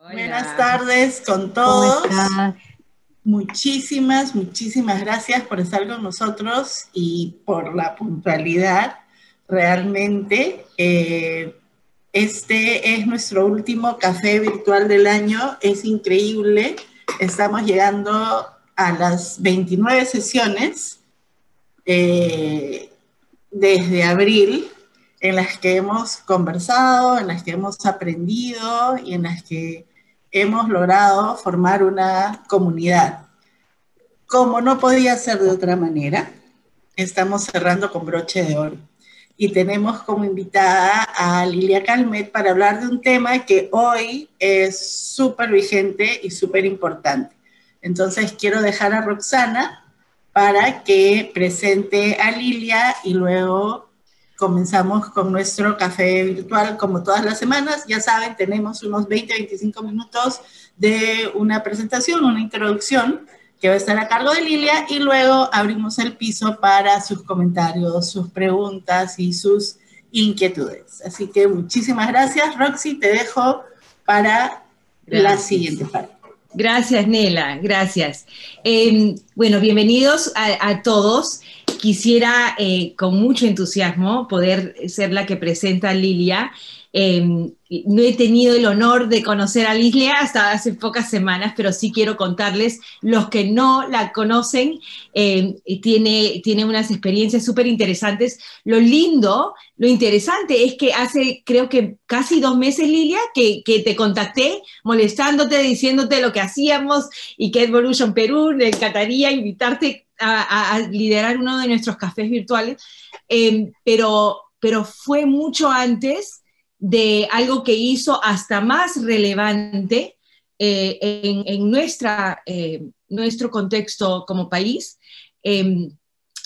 Buenas Hola, tardes con ¿cómo todos. estás? Muchísimas gracias por estar con nosotros y por la puntualidad. Realmente, este es nuestro último café virtual del año. Es increíble. Estamos llegando a las 29 sesiones desde abril, en las que hemos conversado, en las que hemos aprendido y en las que hemos logrado formar una comunidad. Como no podía ser de otra manera, estamos cerrando con broche de oro. Y tenemos como invitada a Lilia Calmet para hablar de un tema que hoy es súper vigente y súper importante. Entonces quiero dejar a Roxana para que presente a Lilia y luego comenzamos con nuestro café virtual como todas las semanas. Ya saben, tenemos unos 20-25 minutos de una presentación, una introducción que va a estar a cargo de Lilia, y luego abrimos el piso para sus comentarios, sus preguntas y sus inquietudes. Así que muchísimas gracias, Roxy, te dejo para la Gracias. siguiente parte. Gracias, Nela, gracias. Bueno, bienvenidos a todos. Quisiera con mucho entusiasmo poder ser la que presenta a Lilia. No he tenido el honor de conocer a Lilia hasta hace pocas semanas, pero sí quiero contarles, los que no la conocen, tiene unas experiencias súper interesantes. Lo interesante es que hace creo que casi 2 meses, Lilia, que te contacté molestándote, diciéndote lo que hacíamos y que Evolution Perú le encantaría invitarte a liderar uno de nuestros cafés virtuales, pero fue mucho antes de algo que hizo hasta más relevante en nuestro contexto como país,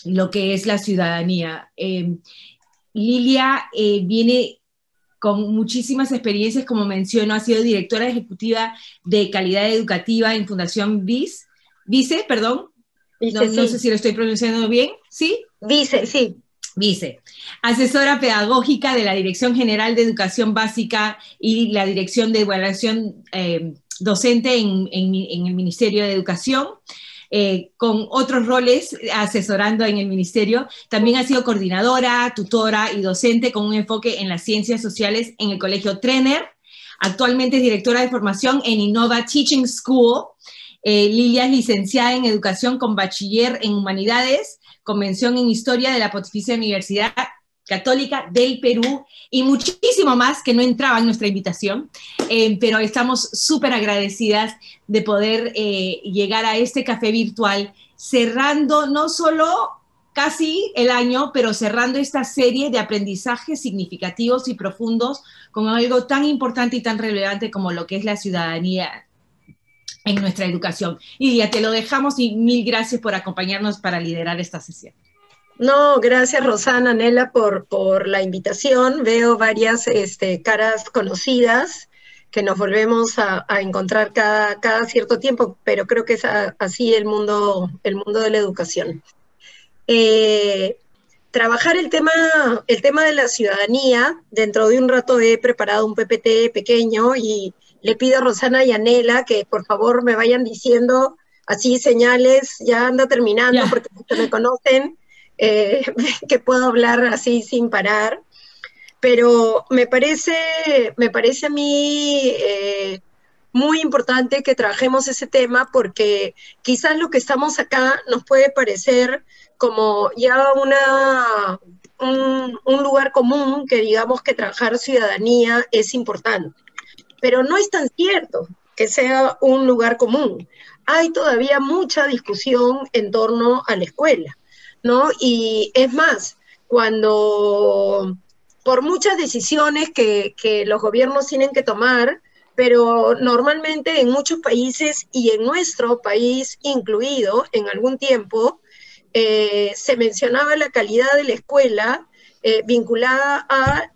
lo que es la ciudadanía. Lilia viene con muchísimas experiencias, como menciono, ha sido directora ejecutiva de calidad educativa en Fundación Vice, perdón, Vice, no sé sí. si lo estoy pronunciando bien, ¿sí? Vice, sí. Vice, asesora pedagógica de la Dirección General de Educación Básica y la Dirección de Evaluación Docente en el Ministerio de Educación, con otros roles asesorando en el Ministerio. También ha sido coordinadora, tutora y docente con un enfoque en las ciencias sociales en el Colegio Trener. Actualmente es directora de formación en Innova Teaching School. Lilia es licenciada en Educación con bachiller en Humanidades, con mención en Historia de la Pontificia Universidad Católica del Perú, y muchísimo más que no entraba en nuestra invitación, pero estamos súper agradecidas de poder llegar a este café virtual, cerrando no solo casi el año, pero cerrando esta serie de aprendizajes significativos y profundos con algo tan importante y tan relevante como lo que es la ciudadanía en nuestra educación. Y ya te lo dejamos, y mil gracias por acompañarnos para liderar esta sesión. No, gracias Rosana, Nela, por la invitación. Veo varias caras conocidas que nos volvemos a encontrar cada cierto tiempo, pero creo que es así el mundo de la educación. Trabajar el tema de la ciudadanía. Dentro de un rato he preparado un PPT pequeño y le pido a Rosana y a Nela que por favor me vayan diciendo así señales, ya anda terminando, porque los que me conocen, que puedo hablar así sin parar. Pero me parece a mí muy importante que trabajemos ese tema, porque quizás lo que estamos acá nos puede parecer como ya un lugar común, que digamos que trabajar ciudadanía es importante. Pero no es tan cierto que sea un lugar común. Hay todavía mucha discusión en torno a la escuela, ¿no? Y es más, cuando por muchas decisiones que los gobiernos tienen que tomar, pero normalmente en muchos países, y en nuestro país incluido en algún tiempo, se mencionaba la calidad de la escuela vinculada a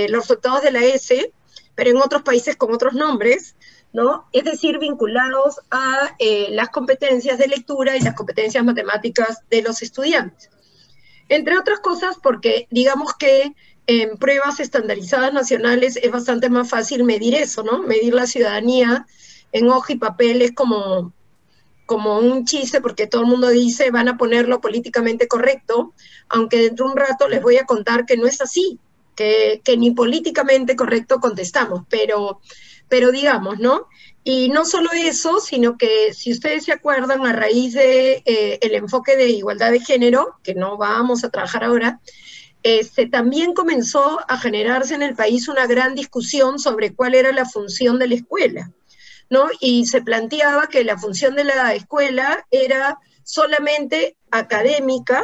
los resultados de la ESE, pero en otros países con otros nombres, ¿no? Es decir, vinculados a las competencias de lectura y las competencias matemáticas de los estudiantes. Entre otras cosas porque digamos que en pruebas estandarizadas nacionales es bastante más fácil medir eso, ¿no? Medir la ciudadanía en hoja y papel es como un chiste, porque todo el mundo dice van a ponerlo políticamente correcto, aunque dentro de un rato les voy a contar que no es así, que ni políticamente correcto contestamos, pero digamos, ¿no? Y no solo eso, sino que si ustedes se acuerdan, a raíz de el enfoque de igualdad de género, que no vamos a trabajar ahora, también comenzó a generarse en el país una gran discusión sobre cuál era la función de la escuela, ¿no? Y se planteaba que la función de la escuela era solamente académica,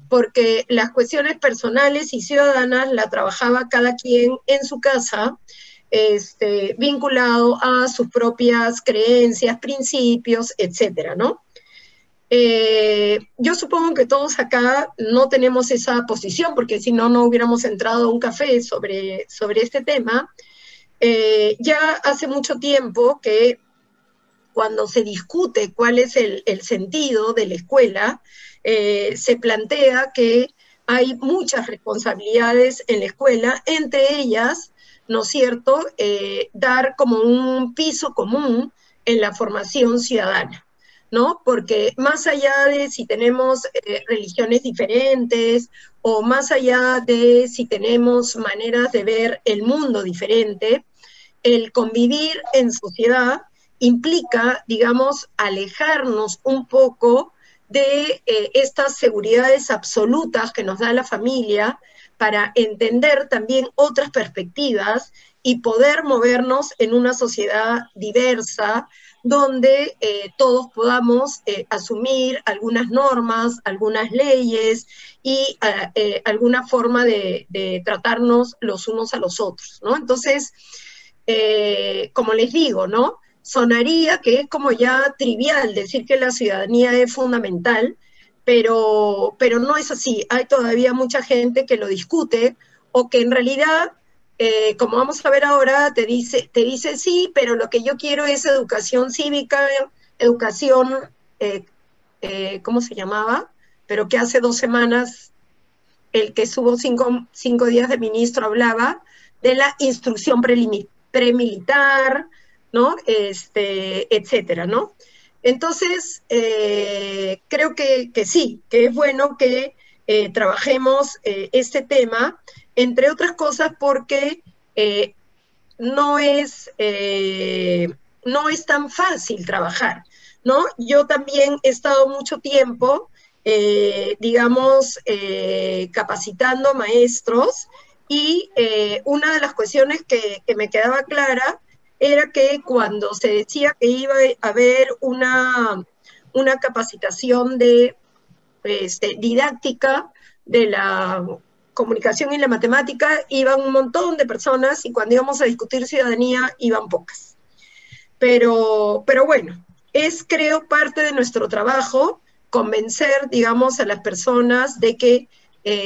porque las cuestiones personales y ciudadanas la trabajaba cada quien en su casa, vinculado a sus propias creencias, principios, etcétera, ¿no? Yo supongo que todos acá no tenemos esa posición, porque si no, no hubiéramos entrado a un café sobre este tema. Ya hace mucho tiempo que cuando se discute cuál es el sentido de la escuela, se plantea que hay muchas responsabilidades en la escuela, entre ellas, ¿no es cierto?, dar como un piso común en la formación ciudadana, ¿no? Porque más allá de si tenemos religiones diferentes, o más allá de si tenemos maneras de ver el mundo diferente, el convivir en sociedad implica, digamos, alejarnos un poco de estas seguridades absolutas que nos da la familia para entender también otras perspectivas y poder movernos en una sociedad diversa donde todos podamos asumir algunas normas, algunas leyes y alguna forma de tratarnos los unos a los otros, ¿no? Entonces, como les digo, ¿no? Sonaría que es como ya trivial decir que la ciudadanía es fundamental, pero no es así. Hay todavía mucha gente que lo discute o que en realidad, como vamos a ver ahora, te dice sí, pero lo que yo quiero es educación cívica, educación, ¿cómo se llamaba? Pero que hace 2 semanas el que estuvo 5 días de ministro hablaba de la instrucción premilitar, ¿no? Etcétera, ¿no? Entonces, creo que sí, que es bueno que trabajemos este tema, entre otras cosas porque no es tan fácil trabajar, ¿no? Yo también he estado mucho tiempo, digamos, capacitando maestros, y una de las cuestiones que me quedaba clara era que cuando se decía que iba a haber una capacitación de didáctica de la comunicación y la matemática, iban un montón de personas, y cuando íbamos a discutir ciudadanía, iban pocas. Pero bueno, es, creo, parte de nuestro trabajo convencer, digamos, a las personas de que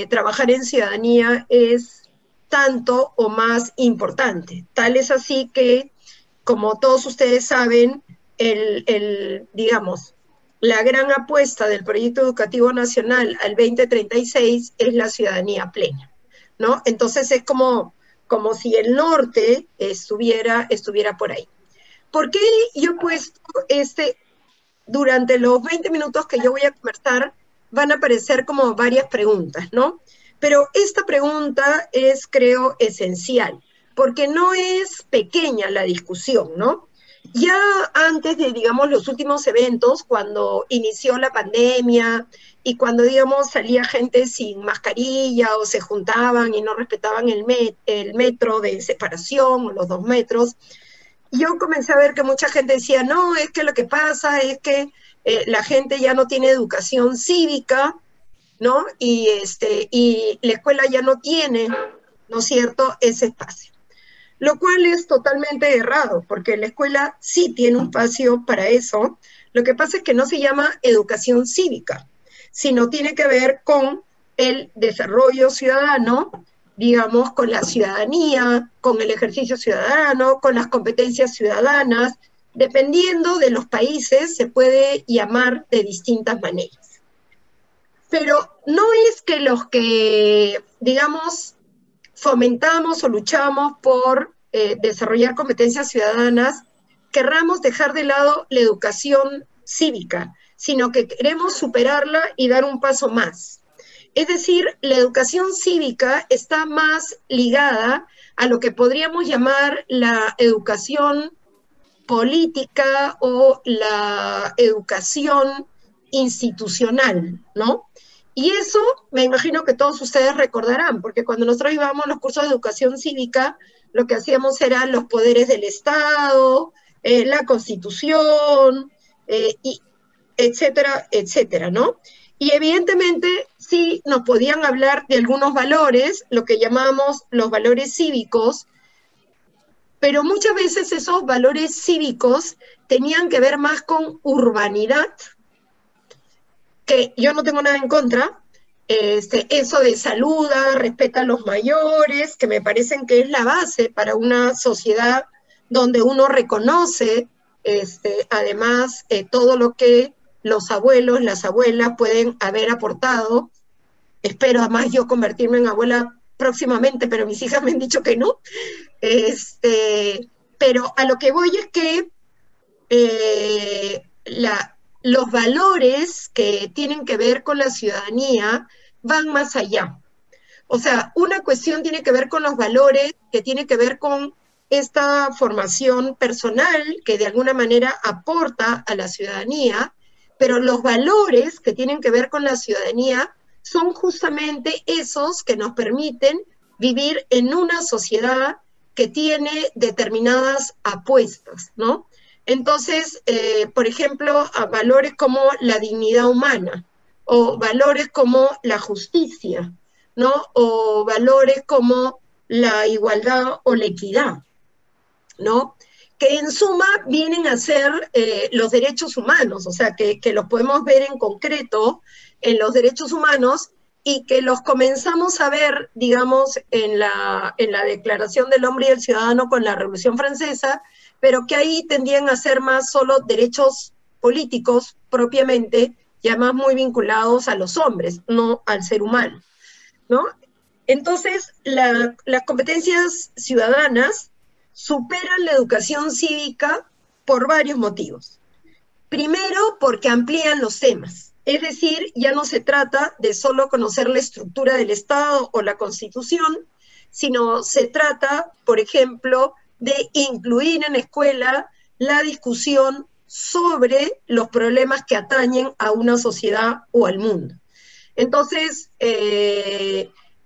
trabajar en ciudadanía es tanto o más importante. Tal es así que, como todos ustedes saben, digamos, la gran apuesta del Proyecto Educativo Nacional al 2036 es la ciudadanía plena, ¿no? Entonces es como si el norte estuviera por ahí. ¿Por qué yo he puesto durante los 20 minutos que yo voy a conversar, van a aparecer como varias preguntas, ¿no? Pero esta pregunta es, creo, esencial, porque no es pequeña la discusión, ¿no? Ya antes de, digamos, los últimos eventos, cuando inició la pandemia y cuando, digamos, salía gente sin mascarilla o se juntaban y no respetaban el metro de separación o los 2 metros, yo comencé a ver que mucha gente decía, no, es que lo que pasa es que la gente ya no tiene educación cívica, ¿no? Y la escuela ya no tiene, ¿no es cierto?, ese espacio. Lo cual es totalmente errado, porque la escuela sí tiene un espacio para eso. Lo que pasa es que no se llama educación cívica, sino tiene que ver con el desarrollo ciudadano, digamos, con la ciudadanía, con el ejercicio ciudadano, con las competencias ciudadanas. Dependiendo de los países, se puede llamar de distintas maneras. Pero no es que los que, digamos, fomentamos o luchamos por desarrollar competencias ciudadanas, querramos dejar de lado la educación cívica, sino que queremos superarla y dar un paso más. Es decir, la educación cívica está más ligada a lo que podríamos llamar la educación política o la educación institucional, ¿no? Y eso me imagino que todos ustedes recordarán, porque cuando nosotros íbamos a los cursos de educación cívica, lo que hacíamos eran los poderes del Estado, la Constitución, y etcétera, etcétera, ¿no? Y evidentemente sí nos podían hablar de algunos valores, lo que llamamos los valores cívicos, pero muchas veces esos valores cívicos tenían que ver más con urbanidad, que yo no tengo nada en contra, eso de saluda, respeta a los mayores, que me parecen que es la base para una sociedad donde uno reconoce, además, todo lo que los abuelos, las abuelas pueden haber aportado. Espero además yo convertirme en abuela próximamente, pero mis hijas me han dicho que no. Pero a lo que voy es que los valores que tienen que ver con la ciudadanía van más allá. O sea, una cuestión tiene que ver con los valores, que tiene que ver con esta formación personal que de alguna manera aporta a la ciudadanía, pero los valores que tienen que ver con la ciudadanía son justamente esos que nos permiten vivir en una sociedad que tiene determinadas apuestas, ¿no? Entonces, por ejemplo, a valores como la dignidad humana, o valores como la justicia, ¿no? O valores como la igualdad o la equidad, ¿no? Que en suma vienen a ser los derechos humanos, o sea, que los podemos ver en concreto en los derechos humanos y que los comenzamos a ver, digamos, en la Declaración del Hombre y del Ciudadano con la Revolución Francesa, pero que ahí tendían a ser más solo derechos políticos propiamente, ya más muy vinculados a los hombres, no al ser humano, ¿no? Entonces, las competencias ciudadanas superan la educación cívica por varios motivos. Primero, porque amplían los temas. Es decir, ya no se trata de solo conocer la estructura del Estado o la Constitución, sino se trata, por ejemplo, de incluir en la escuela la discusión sobre los problemas que atañen a una sociedad o al mundo. Entonces,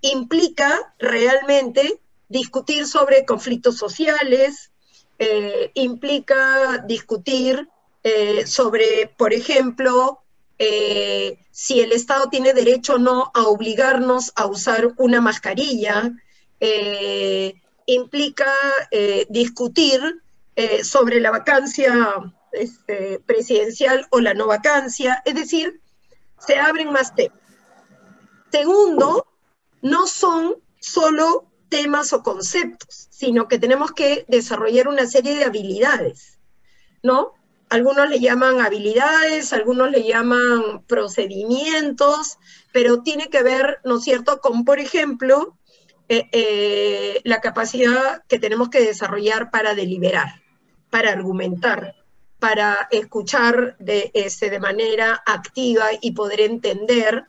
implica realmente discutir sobre conflictos sociales, implica discutir sobre, por ejemplo, si el Estado tiene derecho o no a obligarnos a usar una mascarilla, implica discutir sobre la vacancia presidencial o la no vacancia, es decir, se abren más temas. Segundo, no son solo temas o conceptos, sino que tenemos que desarrollar una serie de habilidades, ¿no? Algunos le llaman habilidades, algunos le llaman procedimientos, pero tiene que ver, ¿no es cierto?, con, por ejemplo, la capacidad que tenemos que desarrollar para deliberar, para argumentar, para escuchar de manera activa y poder entender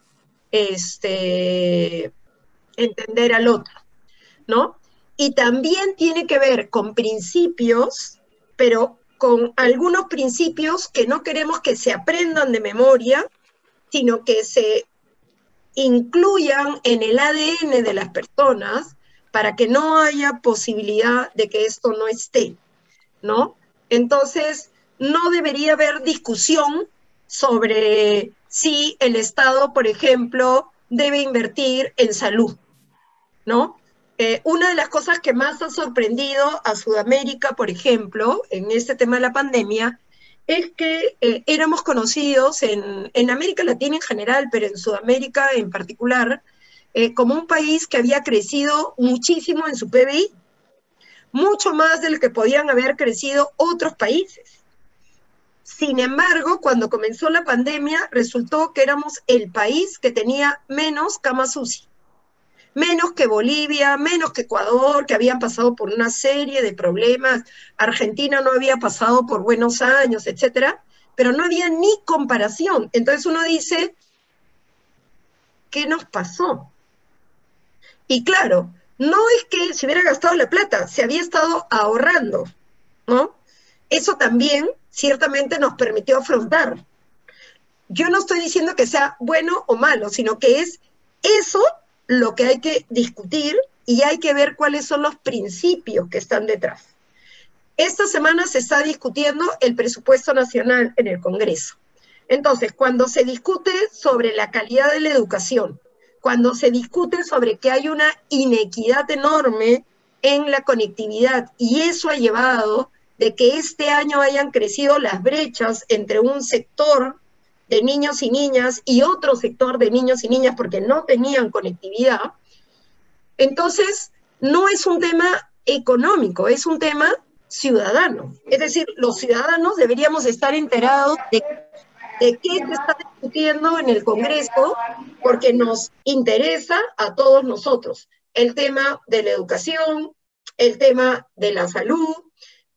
al otro, ¿no? Y también tiene que ver con principios, pero con algunos principios que no queremos que se aprendan de memoria, sino que se incluyan en el ADN de las personas para que no haya posibilidad de que esto no esté, ¿no? Entonces, no debería haber discusión sobre si el Estado, por ejemplo, debe invertir en salud, ¿no? Una de las cosas que más ha sorprendido a Sudamérica, por ejemplo, en este tema de la pandemia, es que éramos conocidos en América Latina en general, pero en Sudamérica en particular, como un país que había crecido muchísimo en su PBI, mucho más de lo que podían haber crecido otros países. Sin embargo, cuando comenzó la pandemia, resultó que éramos el país que tenía menos camas UCI. menos que Bolivia, menos que Ecuador, que habían pasado por una serie de problemas. Argentina no había pasado por buenos años, etcétera, pero no había ni comparación. Entonces uno dice, ¿qué nos pasó? Y claro, no es que se hubiera gastado la plata, se había estado ahorrando, ¿no? Eso también ciertamente nos permitió afrontar. Yo no estoy diciendo que sea bueno o malo, sino que es eso lo que hay que discutir y hay que ver cuáles son los principios que están detrás. Esta semana se está discutiendo el presupuesto nacional en el Congreso. Entonces, cuando se discute sobre la calidad de la educación, cuando se discute sobre que hay una inequidad enorme en la conectividad y eso ha llevado de que este año hayan crecido las brechas entre un sector de niños y niñas y otro sector de niños y niñas porque no tenían conectividad, entonces no es un tema económico, es un tema ciudadano. Es decir, los ciudadanos deberíamos estar enterados de qué se está discutiendo en el Congreso porque nos interesa a todos nosotros. El tema de la educación, el tema de la salud,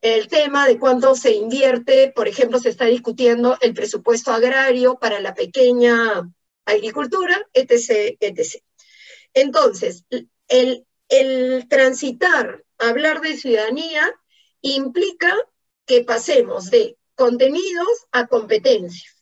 el tema de cuánto se invierte, por ejemplo, se está discutiendo el presupuesto agrario para la pequeña agricultura, etc., etc. Entonces, el transitar, hablar de ciudadanía, implica que pasemos de contenidos a competencias.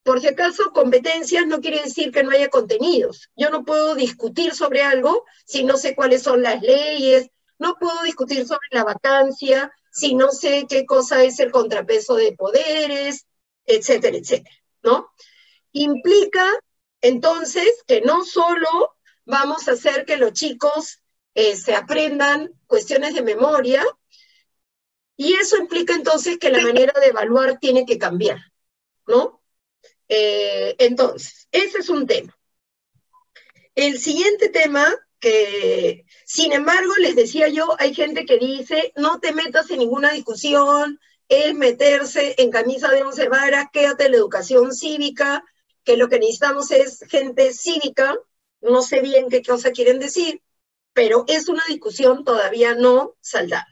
Por si acaso, competencias no quiere decir que no haya contenidos. Yo no puedo discutir sobre algo si no sé cuáles son las leyes, no puedo discutir sobre la vacancia si no sé qué cosa es el contrapeso de poderes, etcétera, etcétera, ¿no? Implica, entonces, que no solo vamos a hacer que los chicos se aprendan cuestiones de memoria, y eso implica entonces que la manera de evaluar tiene que cambiar, ¿no? Entonces, ese es un tema. El siguiente tema, que sin embargo les decía yo, hay gente que dice, no te metas en ninguna discusión, es meterse en camisa de 11 varas, quédate en la educación cívica, que lo que necesitamos es gente cívica, no sé bien qué cosa quieren decir, pero es una discusión todavía no saldada.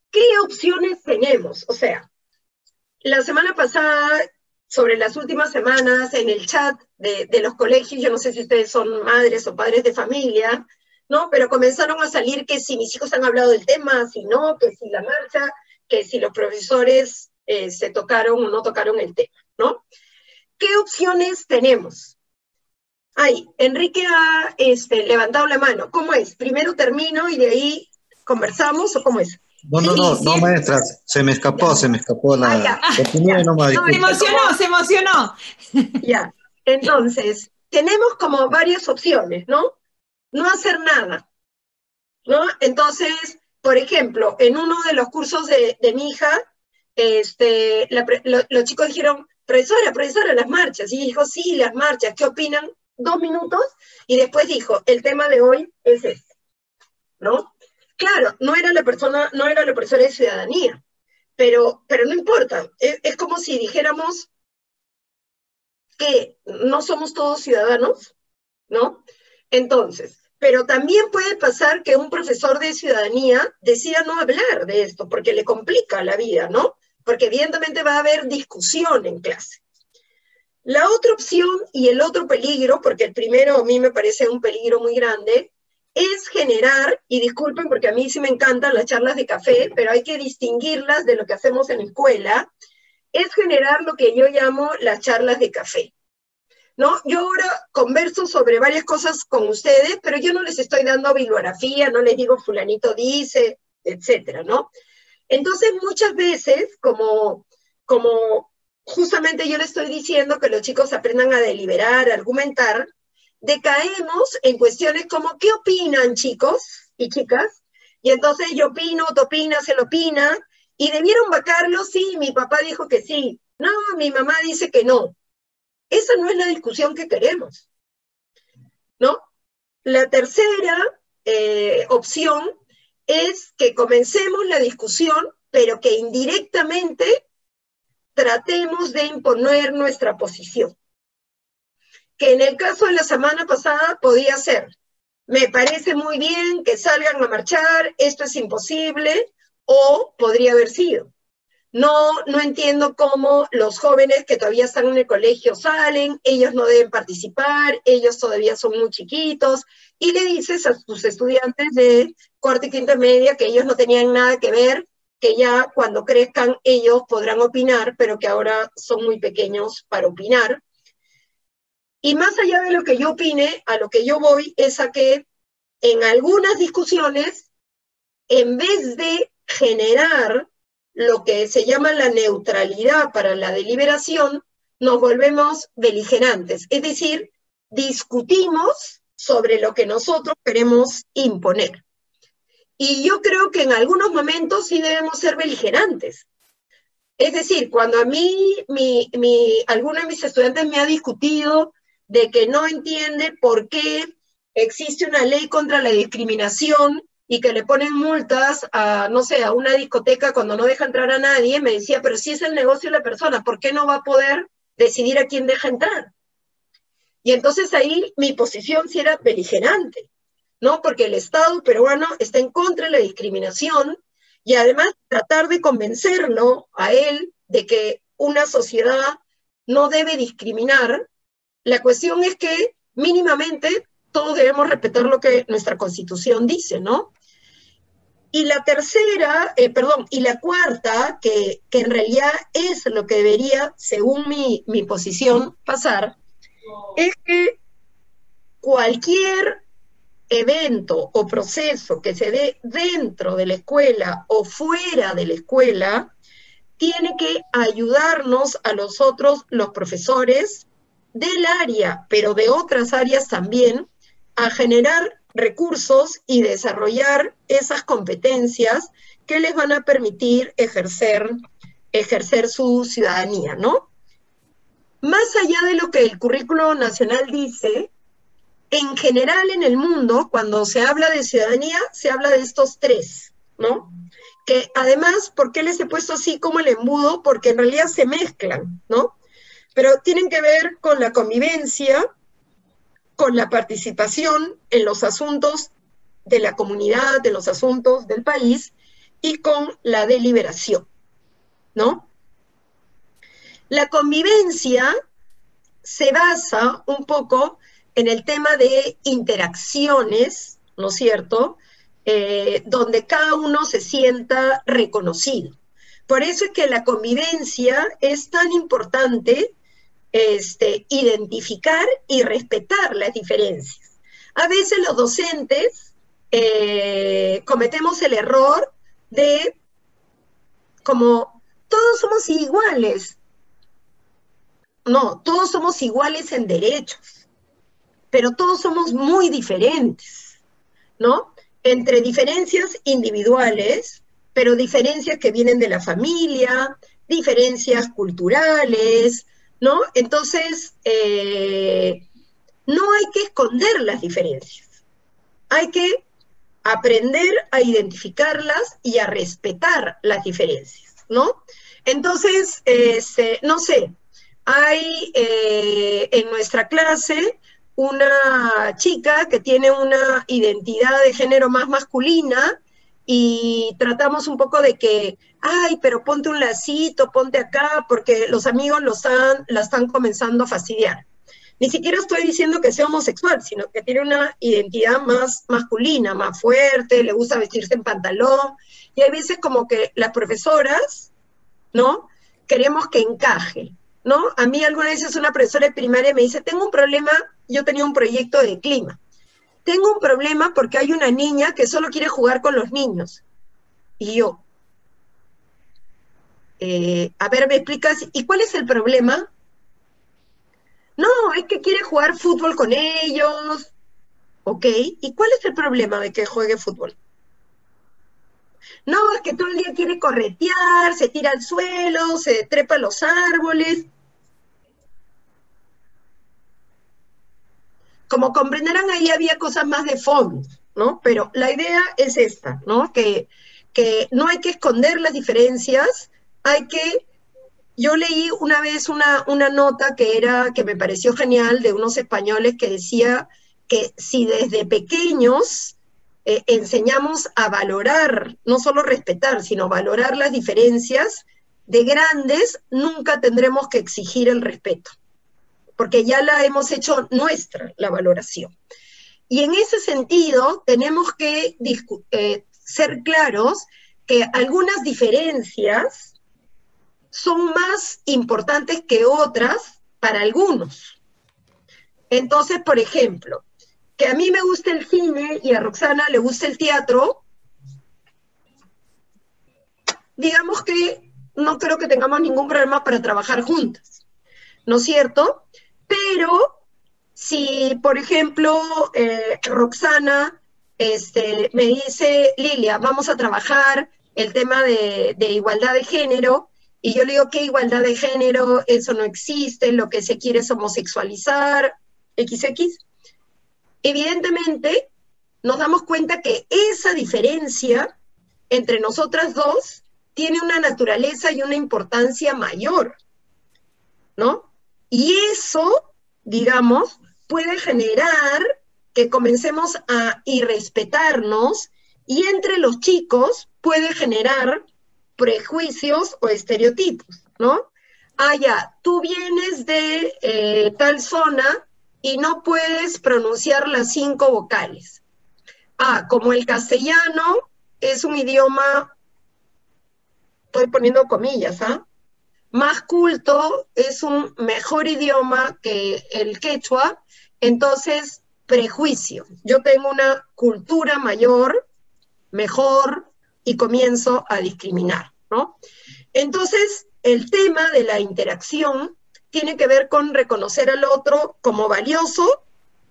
¿Qué opciones tenemos? O sea, la semana pasada, sobre las últimas semanas, en el chat de los colegios, yo no sé si ustedes son madres o padres de familia, ¿no? Pero comenzaron a salir que si mis hijos han hablado del tema, si no, que si la marcha, que si los profesores se tocaron o no tocaron el tema, ¿no? ¿Qué opciones tenemos? Ay, Enrique ha levantado la mano. ¿Cómo es? ¿Primero termino y de ahí conversamos o cómo es? No, maestra, se me escapó la... Continúe nomás. Se emocionó. Ya, entonces, tenemos como varias opciones, ¿no? No hacer nada, ¿no? Entonces, por ejemplo, en uno de los cursos de mi hija, los chicos dijeron, profesora, las marchas. Y dijo, sí, las marchas, ¿qué opinan? 2 minutos, y después dijo, el tema de hoy es este, ¿no? Claro, no era la profesora de ciudadanía, pero no importa, es como si dijéramos que no somos todos ciudadanos, ¿no? Entonces, pero también puede pasar que un profesor de ciudadanía decida no hablar de esto, porque le complica la vida, ¿no? Porque evidentemente va a haber discusión en clase. La otra opción y el otro peligro, porque el primero a mí me parece un peligro muy grande, es generar, y disculpen porque a mí sí me encantan las charlas de café, pero hay que distinguirlas de lo que hacemos en la escuela, es generar lo que yo llamo las charlas de café, ¿no? Yo ahora converso sobre varias cosas con ustedes, pero yo no les estoy dando bibliografía, no les digo fulanito dice, etcétera, ¿no? Entonces muchas veces, como justamente yo les estoy diciendo que los chicos aprendan a deliberar, a argumentar, decaemos en cuestiones como, ¿qué opinan, chicos y chicas? Y entonces yo opino, tú opinas, él opina, y debieron vacarlo, sí, mi papá dijo que sí, no, mi mamá dice que no. Esa no es la discusión que queremos, ¿no? La tercera opción es que comencemos la discusión, pero que indirectamente tratemos de imponer nuestra posición. Que en el caso de la semana pasada podía ser, me parece muy bien que salgan a marchar, esto es imposible, o podría haber sido. No entiendo cómo los jóvenes que todavía están en el colegio salen, ellos no deben participar, ellos todavía son muy chiquitos, y le dices a tus estudiantes de cuarta y quinta media que ellos no tenían nada que ver, que ya cuando crezcan ellos podrán opinar, pero que ahora son muy pequeños para opinar. Y más allá de lo que yo opine, a lo que yo voy es a que en algunas discusiones, en vez de generar lo que se llama la neutralidad para la deliberación, nos volvemos beligerantes. Es decir, discutimos sobre lo que nosotros queremos imponer. Y yo creo que en algunos momentos sí debemos ser beligerantes. Es decir, cuando a mí alguno de mis estudiantes me ha discutido de que no entiende por qué existe una ley contra la discriminación y que le ponen multas a, no sé, a una discoteca cuando no deja entrar a nadie, me decía, pero si es el negocio de la persona, ¿por qué no va a poder decidir a quién deja entrar? Y entonces ahí mi posición sí era beligerante, ¿no? Porque el Estado peruano está en contra de la discriminación y además tratar de convencerlo a él de que una sociedad no debe discriminar. La cuestión es que mínimamente todos debemos respetar lo que nuestra Constitución dice, ¿no? Y la tercera, y la cuarta, que en realidad es lo que debería, según mi posición, pasar, es que cualquier evento o proceso que se dé dentro de la escuela o fuera de la escuela tiene que ayudarnos a nosotros, los profesores del área, pero de otras áreas también, a generar recursos y desarrollar esas competencias que les van a permitir ejercer su ciudadanía, ¿no? Más allá de lo que el currículo nacional dice, en general en el mundo, cuando se habla de ciudadanía, se habla de estos tres, ¿no? Que además, ¿por qué les he puesto así como el embudo? Porque en realidad se mezclan, ¿no? Pero tienen que ver con la convivencia, con la participación en los asuntos de la comunidad, de los asuntos del país, y con la deliberación, ¿no? La convivencia se basa un poco en el tema de interacciones, ¿no es cierto?, donde cada uno se sienta reconocido. Por eso es que la convivencia es tan importante, identificar y respetar las diferencias. A veces los docentes cometemos el error de, como, todos somos iguales. No, todos somos iguales en derechos, pero todos somos muy diferentes, ¿no? Entre diferencias individuales, pero diferencias que vienen de la familia, diferencias culturales, ¿no? Entonces, no hay que esconder las diferencias. Hay que aprender a identificarlas y a respetar las diferencias, ¿no? Entonces, no sé, hay en nuestra clase una chica que tiene una identidad de género más masculina y tratamos un poco de que, ay, pero ponte un lacito, ponte acá, porque los amigos la están comenzando a fastidiar. Ni siquiera estoy diciendo que sea homosexual, sino que tiene una identidad más masculina, más fuerte, le gusta vestirse en pantalón, y hay veces como que las profesoras, ¿no?, queremos que encaje, ¿no? A mí alguna vez una profesora de primaria me dice, tengo un problema, yo tenía un proyecto de clima, tengo un problema porque hay una niña que solo quiere jugar con los niños. Y yo, a ver, ¿me explicas? ¿Y cuál es el problema? No, es que quiere jugar fútbol con ellos. Ok, ¿y cuál es el problema de que juegue fútbol? No, es que todo el día quiere corretear, se tira al suelo, se trepa a los árboles. Como comprenderán, ahí había cosas más de fondo, ¿no? Pero la idea es esta, ¿no? Que no hay que esconder las diferencias, hay que... Yo leí una vez una nota que me pareció genial de unos españoles que decía que si desde pequeños enseñamos a valorar, no solo respetar, sino valorar las diferencias, de grandes nunca tendremos que exigir el respeto, porque ya la hemos hecho nuestra, la valoración. Y en ese sentido tenemos que ser claros que algunas diferencias son más importantes que otras para algunos. Entonces, por ejemplo, que a mí me gusta el cine y a Roxana le gusta el teatro, digamos que no creo que tengamos ningún problema para trabajar juntas, ¿no es cierto? Pero si, por ejemplo, Roxana me dice, Lilia, vamos a trabajar el tema de igualdad de género, y yo le digo, ¿qué igualdad de género? Eso no existe, lo que se quiere es homosexualizar, XX. Evidentemente, nos damos cuenta que esa diferencia entre nosotras dos tiene una naturaleza y una importancia mayor, ¿no? Y eso, digamos, puede generar que comencemos a irrespetarnos, y entre los chicos puede generar prejuicios o estereotipos, ¿no? Ah, ya, tú vienes de tal zona y no puedes pronunciar las 5 vocales. Ah, como el castellano es un idioma, estoy poniendo comillas, ¿ah? Más culto, es un mejor idioma que el quechua, entonces prejuicio. Yo tengo una cultura mayor, mejor, y comienzo a discriminar, ¿no? Entonces, el tema de la interacción tiene que ver con reconocer al otro como valioso,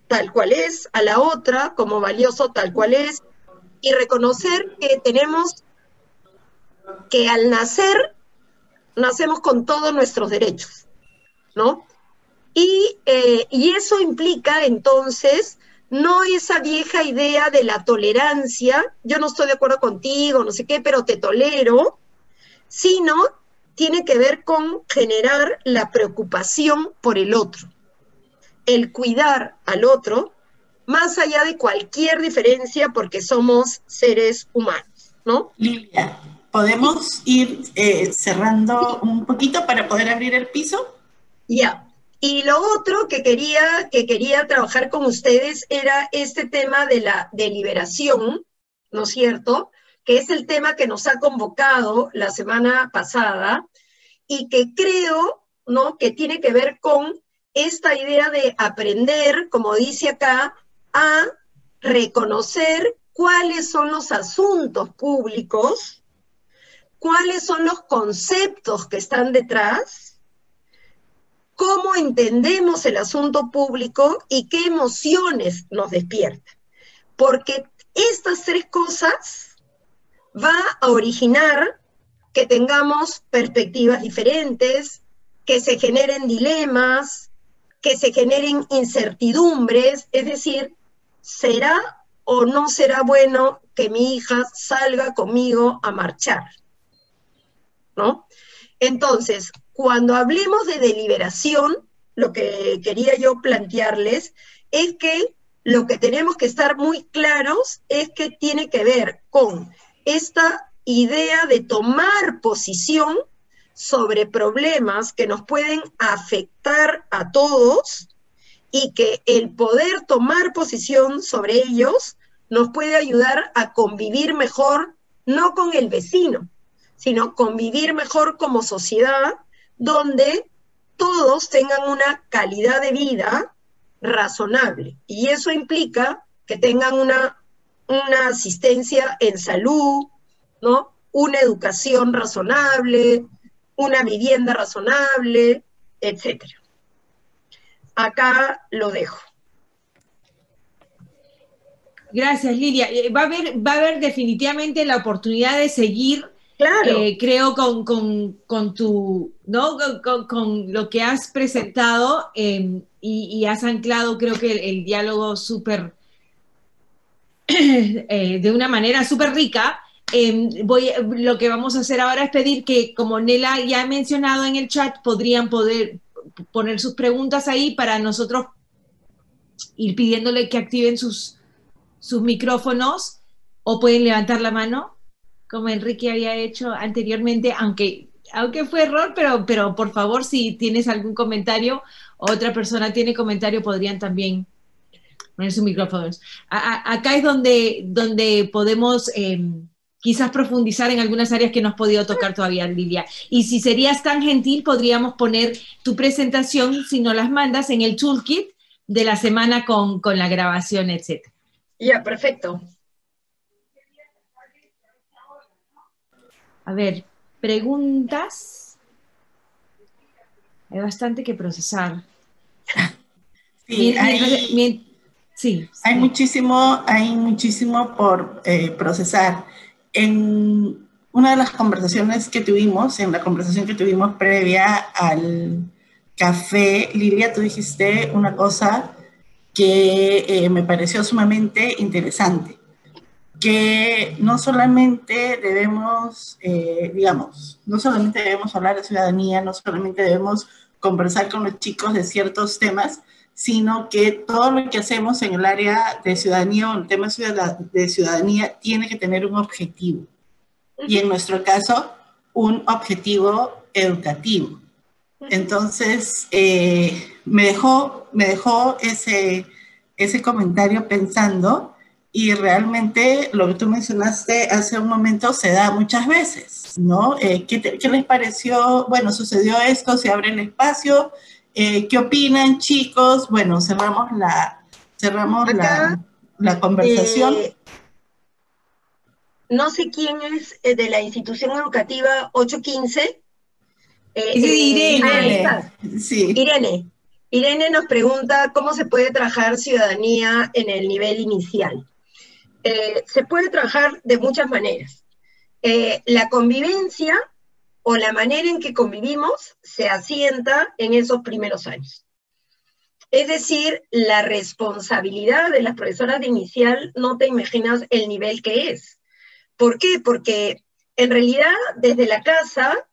tal cual es, a la otra como valioso, tal cual es, y reconocer que tenemos que al nacer, nacemos con todos nuestros derechos, ¿no? Y eso implica, entonces, no esa vieja idea de la tolerancia, yo no estoy de acuerdo contigo, no sé qué, pero te tolero, sino tiene que ver con generar la preocupación por el otro, el cuidar al otro, más allá de cualquier diferencia, porque somos seres humanos, ¿no? Lilia, ¿podemos ir cerrando un poquito para poder abrir el piso? Ya. Y lo otro que quería trabajar con ustedes era este tema de la deliberación, ¿no es cierto?, que es el tema que nos ha convocado la semana pasada, y que creo, ¿no?, que tiene que ver con esta idea de aprender, como dice acá, a reconocer cuáles son los asuntos públicos, cuáles son los conceptos que están detrás, cómo entendemos el asunto público y qué emociones nos despierta. Porque estas 3 cosas va a originar que tengamos perspectivas diferentes, que se generen dilemas, que se generen incertidumbres, es decir, ¿será o no será bueno que mi hija salga conmigo a marchar? ¿No? Entonces, cuando hablemos de deliberación, lo que quería yo plantearles es que lo que tenemos que estar muy claros es que tiene que ver con esta idea de tomar posición sobre problemas que nos pueden afectar a todos, y que el poder tomar posición sobre ellos nos puede ayudar a convivir mejor, no con el vecino, sino convivir mejor como sociedad, donde todos tengan una calidad de vida razonable. Y eso implica que tengan una asistencia en salud, ¿no?, una educación razonable, una vivienda razonable, etc. Acá lo dejo. Gracias, Lilia. Va a haber definitivamente la oportunidad de seguir, claro, creo, con tu, ¿no?, con lo que has presentado, y has anclado, creo que el diálogo súper, de una manera súper rica. Lo que vamos a hacer ahora es pedir que, como Nela ya ha mencionado en el chat, podrían poner sus preguntas ahí para nosotros ir pidiéndole que activen sus micrófonos, o pueden levantar la mano, como Enrique había hecho anteriormente, aunque fue error, pero por favor, si tienes algún comentario, o otra persona tiene comentario, podrían también poner sus micrófonos. Acá es donde podemos quizás profundizar en algunas áreas que no has podido tocar todavía, Lilia. Y si serías tan gentil, podríamos poner tu presentación, si nos las mandas, en el toolkit de la semana con la grabación, etc. Ya, perfecto. A ver, preguntas. Hay bastante que procesar. Sí, hay muchísimo por procesar. En una de las conversaciones que tuvimos, en la conversación que tuvimos previa al café, Lilia, tú dijiste una cosa que me pareció sumamente interesante, que no solamente debemos, no solamente debemos hablar de ciudadanía, no solamente debemos conversar con los chicos de ciertos temas, sino que todo lo que hacemos en el área de ciudadanía o en el tema de ciudadanía tiene que tener un objetivo. Y en nuestro caso, un objetivo educativo. Entonces, me dejó ese comentario pensando, y realmente lo que tú mencionaste hace un momento se da muchas veces, ¿no? ¿Qué les pareció? Bueno, sucedió esto, se abre el espacio. ¿Qué opinan, chicos? Bueno, cerramos la conversación. No sé quién es de la institución educativa 815. Irene. Sí. Irene nos pregunta cómo se puede trabajar ciudadanía en el nivel inicial. Se puede trabajar de muchas maneras. La convivencia o la manera en que convivimos se asienta en esos primeros años. Es decir, la responsabilidad de las profesoras de inicial, no te imaginas el nivel que es. ¿Por qué? Porque en realidad desde la casa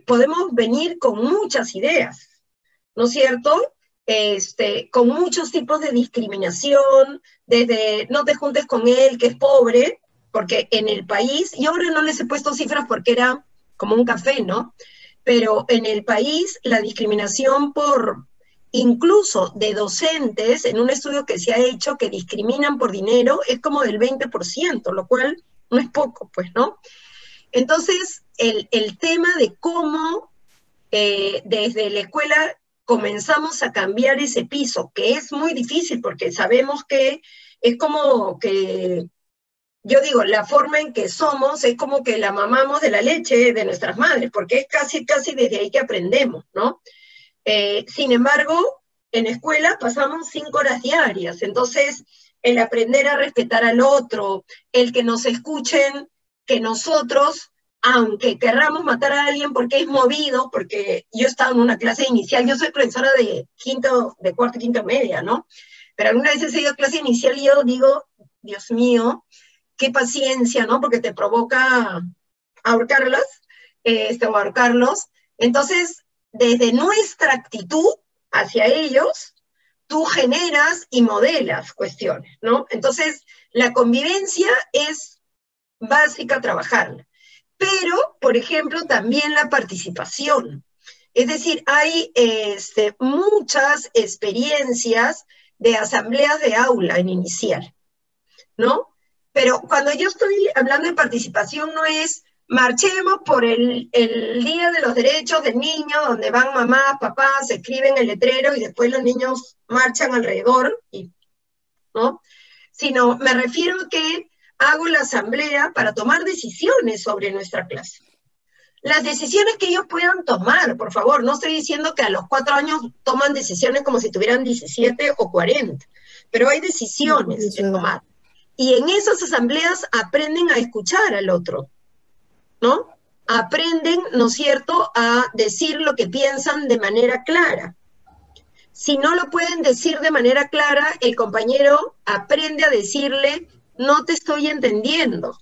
podemos venir con muchas ideas, ¿no es cierto? Con muchos tipos de discriminación, desde no te juntes con él que es pobre, porque en el país, y ahora no les he puesto cifras porque era como un café, ¿no? Pero en el país la discriminación por, incluso de docentes, en un estudio que se ha hecho que discriminan por dinero, es como del 20%, lo cual no es poco, pues, ¿no? Entonces, el tema de cómo desde la escuela comenzamos a cambiar ese piso, que es muy difícil porque sabemos que es como que, yo digo, la forma en que somos es como que la mamamos de la leche de nuestras madres, porque es casi desde ahí que aprendemos, ¿no? Sin embargo, en escuela pasamos 5 horas diarias, entonces el aprender a respetar al otro, el que nos escuchen, que nosotros, aunque querramos matar a alguien porque es movido, porque yo estaba en una clase inicial, yo soy profesora de cuarto y quinto media, ¿no? Pero algunas veces he ido a clase inicial y yo digo, Dios mío, qué paciencia, ¿no? Porque te provoca ahorcarlos. Entonces, desde nuestra actitud hacia ellos, tú generas y modelas cuestiones, ¿no? Entonces, la convivencia es básica trabajarla. Pero, por ejemplo, también la participación. Es decir, hay muchas experiencias de asambleas de aula en inicial, ¿no? Pero cuando yo estoy hablando de participación no es marchemos por el Día de los Derechos del Niño, donde van mamás, papás, escriben el letrero y después los niños marchan alrededor, ¿no? Sino me refiero a que hago la asamblea para tomar decisiones sobre nuestra clase. Las decisiones que ellos puedan tomar, por favor, no estoy diciendo que a los 4 años toman decisiones como si tuvieran 17 o 40, pero hay decisiones que tomar. Y en esas asambleas aprenden a escuchar al otro, ¿no? Aprenden, ¿no es cierto?, a decir lo que piensan de manera clara. Si no lo pueden decir de manera clara, el compañero aprende a decirle, no te estoy entendiendo.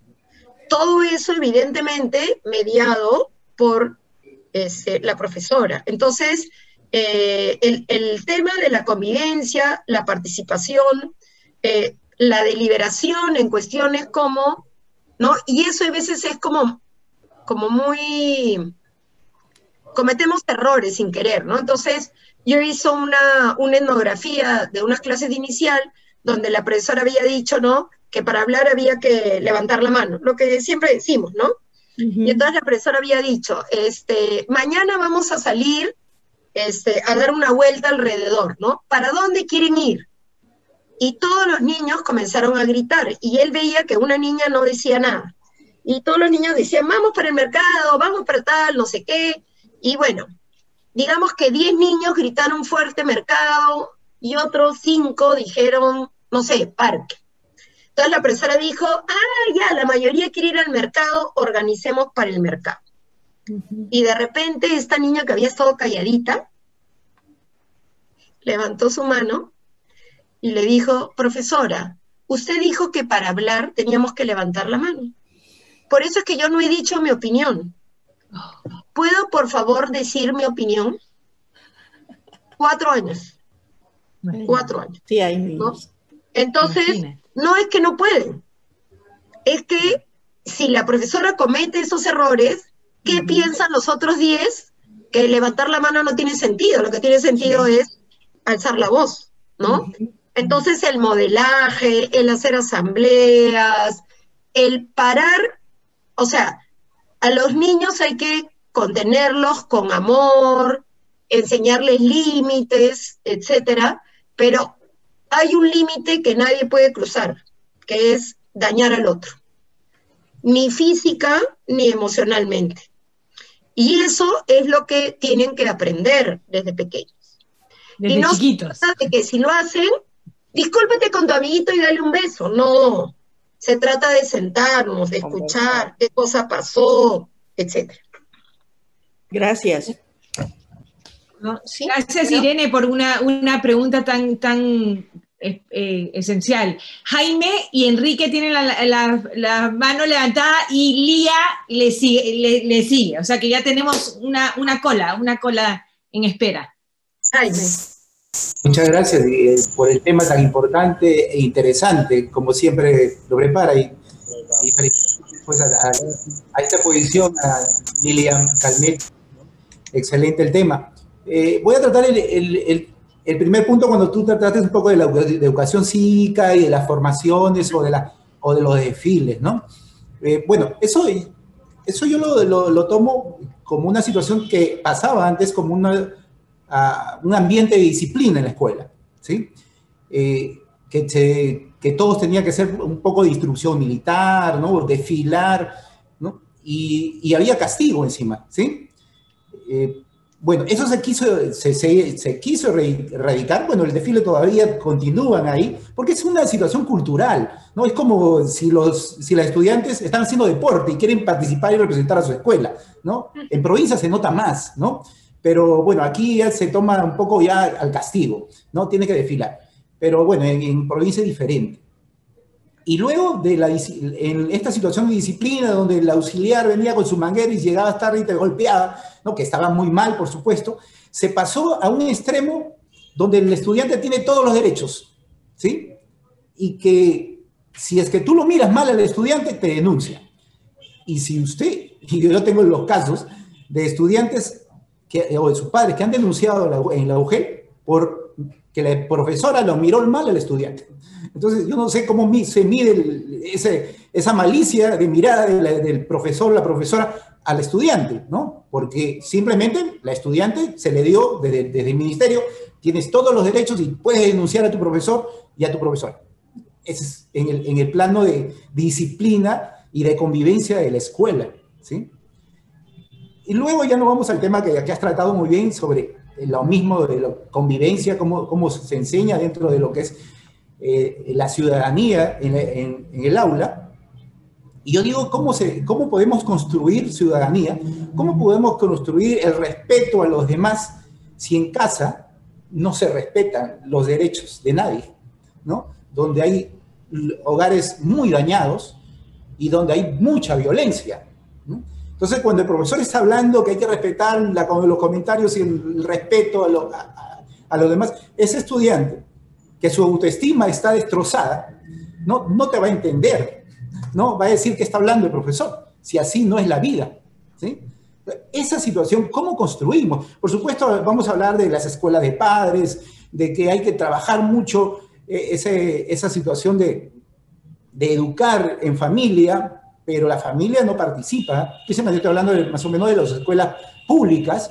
Todo eso, evidentemente, mediado por la profesora. Entonces, el tema de la convivencia, la participación, la deliberación en cuestiones como, ¿no? Y eso a veces es como muy... cometemos errores sin querer, ¿no? Entonces, yo hice una etnografía de unas clases de inicial donde la profesora había dicho, ¿no?, que para hablar había que levantar la mano, lo que siempre decimos, ¿no? Y entonces la profesora había dicho, mañana vamos a salir a dar una vuelta alrededor, ¿no? ¿Para dónde quieren ir? Y todos los niños comenzaron a gritar, y él veía que una niña no decía nada. Y todos los niños decían, vamos para el mercado, vamos para tal, no sé qué. Y bueno, digamos que 10 niños gritaron fuerte mercado, y otros 5 dijeron, no sé, parque. Entonces la profesora dijo, ya, la mayoría quiere ir al mercado, organicemos para el mercado. Y de repente esta niña que había estado calladita, levantó su mano y le dijo, profesora, usted dijo que para hablar teníamos que levantar la mano. Por eso es que yo no he dicho mi opinión. ¿Puedo, por favor, decir mi opinión? 4 años. 4 años. Sí, hay niños. ¿No? Entonces, no es que no pueden. Es que si la profesora comete esos errores, ¿qué piensan los otros 10? Que levantar la mano no tiene sentido. Lo que tiene sentido es alzar la voz, ¿no? Entonces, el modelaje, el hacer asambleas, el parar, o sea, a los niños hay que contenerlos con amor, enseñarles límites, etcétera, pero hay un límite que nadie puede cruzar, que es dañar al otro, ni física ni emocionalmente. Y eso es lo que tienen que aprender desde pequeños. Desde y no chiquitos. Se trata de que si lo hacen, discúlpete con tu amiguito y dale un beso. No, se trata de sentarnos, de escuchar qué cosa pasó, etc. Gracias. ¿Sí? Gracias, Irene, por una pregunta tan esencial. Jaime y Enrique tienen la mano levantada y Lía le sigue. O sea que ya tenemos una cola en espera. Jaime. Muchas gracias por el tema tan importante e interesante, como siempre lo prepara, y pues a esta posición, a Lilian Calmet, excelente el tema. Voy a tratar el primer punto cuando tú trataste un poco de la educación cívica y de las formaciones o de los desfiles, ¿no? Bueno, eso yo lo tomo como una situación que pasaba antes como un ambiente de disciplina en la escuela, ¿sí? Que todos tenían que ser un poco de instrucción militar, ¿no? Desfilar, ¿no? Y había castigo encima, ¿sí? Bueno, eso se quiso erradicar. Bueno, el desfile todavía continúan ahí, porque es una situación cultural, ¿no? Es como si los estudiantes están haciendo deporte y quieren participar y representar a su escuela, ¿no? En provincia se nota más, ¿no? Pero bueno, aquí ya se toma un poco ya al castigo, ¿no? Tiene que desfilar. Pero bueno, en provincia es diferente. Y luego en esta situación de disciplina, donde el auxiliar venía con su manguera y llegaba tarde y te golpeaba, ¿no? Que estaba muy mal, por supuesto, se pasó a un extremo donde el estudiante tiene todos los derechos, ¿sí? Y que si es que tú lo miras mal al estudiante, te denuncia. Y y yo tengo los casos de estudiantes o de sus padres que han denunciado en la UGEL por que la profesora lo miró mal al estudiante. Entonces, yo no sé cómo se mide esa malicia de mirada del profesor, la profesora, al estudiante, ¿no? Porque simplemente la estudiante se le dio desde el ministerio, tienes todos los derechos y puedes denunciar a tu profesor y a tu profesora. Ese es en el plano de disciplina y de convivencia de la escuela, ¿sí? Y luego ya nos vamos al tema que has tratado muy bien sobre lo mismo de la convivencia, cómo se enseña dentro de lo que es la ciudadanía en el aula. Y yo digo, ¿cómo podemos construir ciudadanía? ¿Cómo podemos construir el respeto a los demás si en casa no se respetan los derechos de nadie, ¿no? Donde hay hogares muy dañados y donde hay mucha violencia, ¿no? Entonces, cuando el profesor está hablando que hay que respetar los comentarios y el respeto a los demás, ese estudiante que su autoestima está destrozada, no te va a entender, ¿no? Va a decir que está hablando el profesor, si así no es la vida, ¿sí? Esa situación, ¿cómo construimos? Por supuesto, vamos a hablar de las escuelas de padres, de que hay que trabajar mucho esa situación de educar en familia, pero la familia no participa. Precisamente estoy hablando más o menos de las escuelas públicas.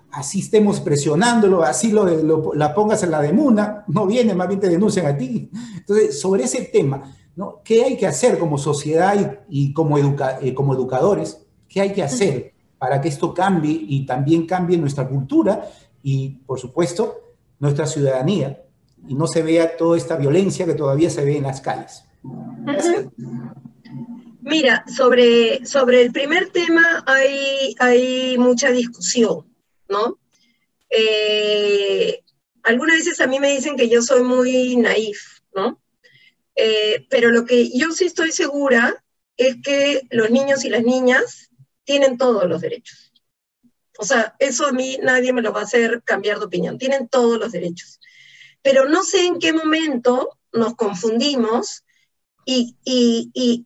Así estemos presionándolo, así la pongas en la demuna, no viene, más bien te denuncian a ti. Entonces, sobre ese tema, ¿no? ¿Qué hay que hacer como sociedad y como educadores? ¿Qué hay que hacer para que esto cambie y también cambie nuestra cultura y, por supuesto, nuestra ciudadanía y no se vea toda esta violencia que todavía se ve en las calles? Gracias. Mira, sobre el primer tema hay mucha discusión, ¿no? Algunas veces a mí me dicen que yo soy muy naif, ¿no? Pero lo que yo sí estoy segura es que los niños y las niñas tienen todos los derechos. O sea, eso a mí nadie me lo va a hacer cambiar de opinión. Tienen todos los derechos. Pero no sé en qué momento nos confundimos e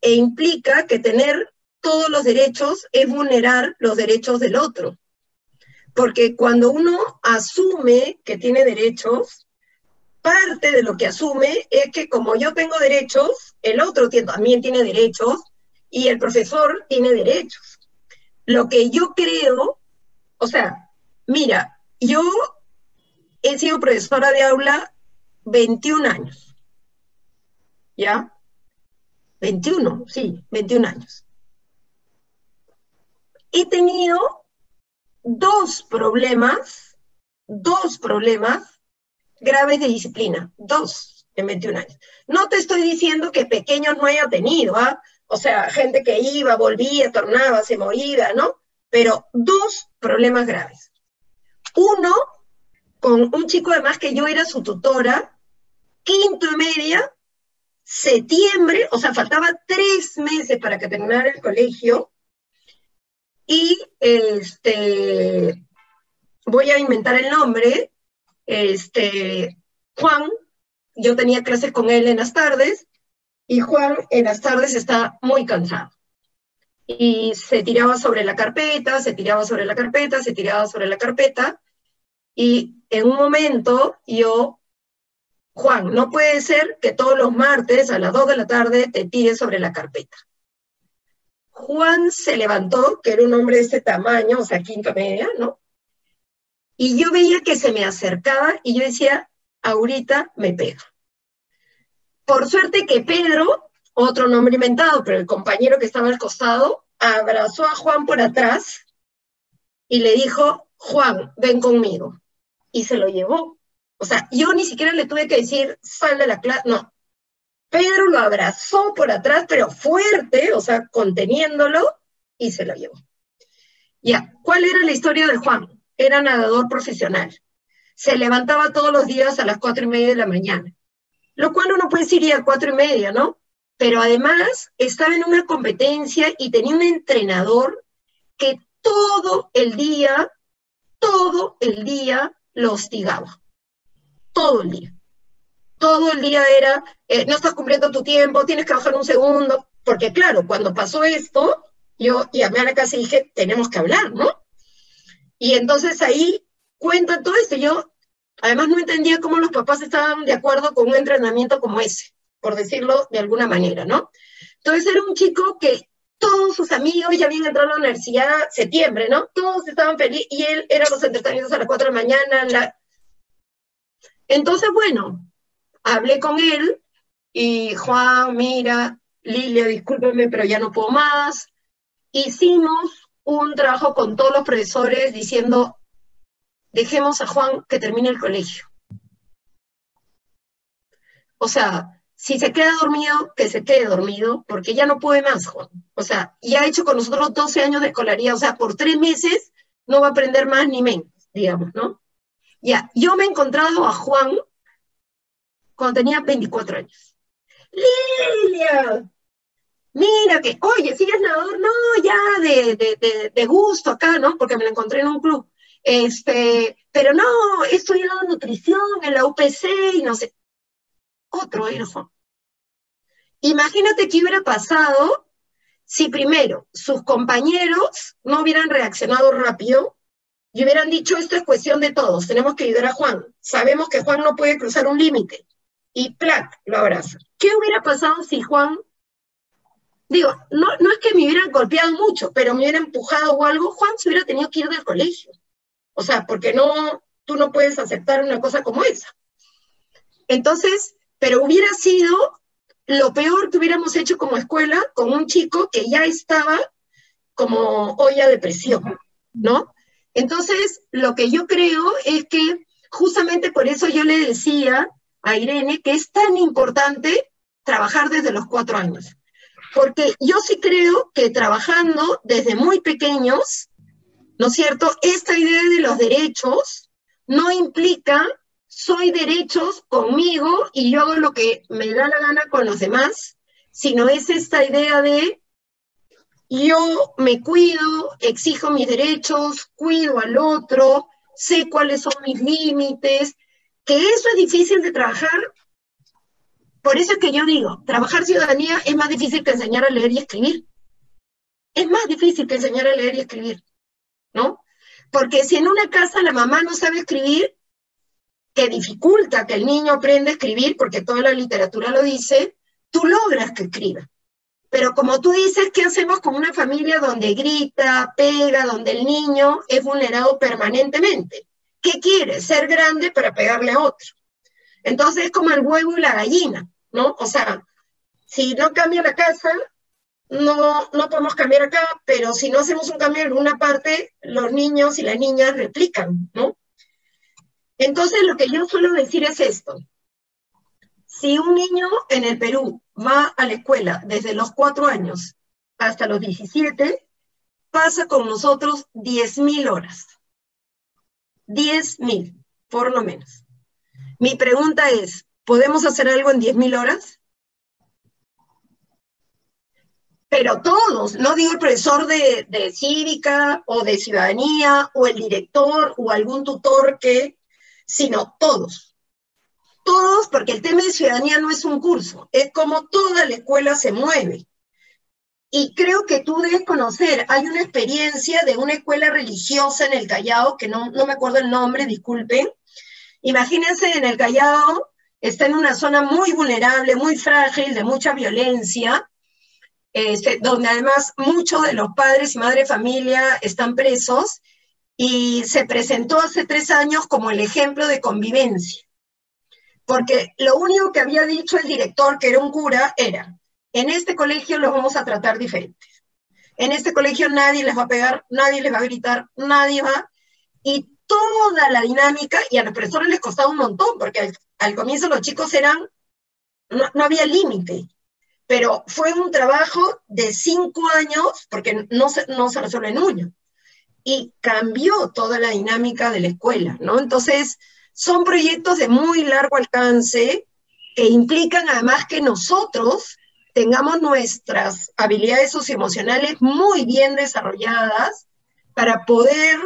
implica que tener todos los derechos es vulnerar los derechos del otro. Porque cuando uno asume que tiene derechos, parte de lo que asume es que como yo tengo derechos, el otro también tiene derechos y el profesor tiene derechos. Lo que yo creo, o sea, mira, yo he sido profesora de aula 21 años, ¿ya? 21, sí, 21 años. He tenido dos problemas graves de disciplina, dos en 21 años. No te estoy diciendo que pequeños no haya tenido, ¿ah? O sea, gente que iba, volvía, tornaba, se moría, ¿no? Pero dos problemas graves. Uno, con un chico además que yo era su tutora, quinto y media, septiembre, o sea, faltaba 3 meses para que terminara el colegio, y voy a inventar el nombre, Juan, yo tenía clases con él en las tardes, y Juan en las tardes está muy cansado. Y se tiraba sobre la carpeta, se tiraba sobre la carpeta, se tiraba sobre la carpeta, y en un momento yo, Juan, no puede ser que todos los martes a las 2 de la tarde te tires sobre la carpeta. Juan se levantó, que era un hombre de este tamaño, o sea, quinta media, ¿no? Y yo veía que se me acercaba y yo decía, ahorita me pega. Por suerte que Pedro, otro nombre inventado, pero el compañero que estaba al costado, abrazó a Juan por atrás y le dijo, Juan, ven conmigo. Y se lo llevó. O sea, yo ni siquiera le tuve que decir, sal de la clase, no. Pedro lo abrazó por atrás, pero fuerte, o sea, conteniéndolo, y se lo llevó. Ya, ¿cuál era la historia de Juan? Era nadador profesional. Se levantaba todos los días a las 4:30 de la mañana. Lo cual uno puede decir a 4:30, ¿no? Pero además estaba en una competencia y tenía un entrenador que todo el día lo hostigaba. Todo el día. Todo el día era, no estás cumpliendo tu tiempo, tienes que bajar un segundo. Porque claro, cuando pasó esto, yo llamé a la casa y dije, tenemos que hablar, ¿no? Y entonces ahí cuentan todo esto. Yo además no entendía cómo los papás estaban de acuerdo con un entrenamiento como ese, por decirlo de alguna manera, ¿no? Entonces era un chico que todos sus amigos ya habían entrado a la universidad, septiembre, ¿no? Todos estaban felices, y él era los entrenamientos a las 4 de la mañana. Entonces, bueno, hablé con él, y Juan, mira, Lilia, discúlpeme, pero ya no puedo más. Hicimos un trabajo con todos los profesores diciendo, dejemos a Juan que termine el colegio. O sea, si se queda dormido, que se quede dormido, porque ya no puede más, Juan. O sea, ya ha hecho con nosotros 12 años de escolaridad, o sea, por 3 meses no va a aprender más ni menos, digamos, ¿no? Ya, yo me he encontrado a Juan cuando tenía 24 años. ¡Lilia! mira que, oye, ¿sigues nadador? No, ya de gusto acá, ¿no? Porque me lo encontré en un club. Pero no, he estudiado nutrición en la UPC y no sé. Otro era Juan. Imagínate qué hubiera pasado si primero sus compañeros no hubieran reaccionado rápido y hubieran dicho, esto es cuestión de todos, tenemos que ayudar a Juan. Sabemos que Juan no puede cruzar un límite. Y ¡plac! Lo abraza. ¿Qué hubiera pasado si Juan, digo, no es que me hubieran golpeado mucho, pero me hubiera empujado o algo, Juan se hubiera tenido que ir del colegio. O sea, porque tú no puedes aceptar una cosa como esa. Entonces, pero hubiera sido lo peor que hubiéramos hecho como escuela con un chico que ya estaba como olla de presión, ¿no? Entonces, lo que yo creo es que justamente por eso yo le decía a Irene que es tan importante trabajar desde los 4 años. Porque yo sí creo que trabajando desde muy pequeños, ¿no es cierto? Esta idea de los derechos no implica soy derechos conmigo y yo hago lo que me da la gana con los demás, sino es esta idea de yo me cuido, exijo mis derechos, cuido al otro, sé cuáles son mis límites, que eso es difícil de trabajar. Por eso es que yo digo, trabajar ciudadanía es más difícil que enseñar a leer y escribir. Es más difícil que enseñar a leer y escribir, ¿no? Porque si en una casa la mamá no sabe escribir, que dificulta que el niño aprenda a escribir, porque toda la literatura lo dice, tú logras que escriba. Pero como tú dices, ¿qué hacemos con una familia donde grita, pega, donde el niño es vulnerado permanentemente? ¿Qué quiere? Ser grande para pegarle a otro. Entonces es como el huevo y la gallina, ¿no? O sea, si no cambia la casa, no podemos cambiar acá, pero si no hacemos un cambio en una parte, los niños y las niñas replican, ¿no? Entonces lo que yo suelo decir es esto. Si un niño en el Perú va a la escuela desde los 4 años hasta los 17, pasa con nosotros 10.000 horas. 10.000, por lo menos. Mi pregunta es, ¿podemos hacer algo en 10.000 horas? Pero todos, no digo el profesor de cívica o de ciudadanía o el director o algún tutor sino todos. Todos, porque el tema de ciudadanía no es un curso, es como toda la escuela se mueve. Y creo que tú debes conocer, hay una experiencia de una escuela religiosa en el Callao, que no me acuerdo el nombre, disculpen. Imagínense, en el Callao, está en una zona muy vulnerable, muy frágil, de mucha violencia, donde además muchos de los padres y madres de familia están presos, y se presentó hace 3 años como el ejemplo de convivencia. Porque lo único que había dicho el director, que era un cura, era, en este colegio los vamos a tratar diferentes. En este colegio nadie les va a pegar, nadie les va a gritar, nadie va. Y toda la dinámica, y a los profesores les costaba un montón, porque al comienzo los chicos no había límite. Pero fue un trabajo de 5 años, porque no se resuelve en 1. Y cambió toda la dinámica de la escuela, ¿no? Entonces, son proyectos de muy largo alcance que implican además que nosotros tengamos nuestras habilidades socioemocionales muy bien desarrolladas para poder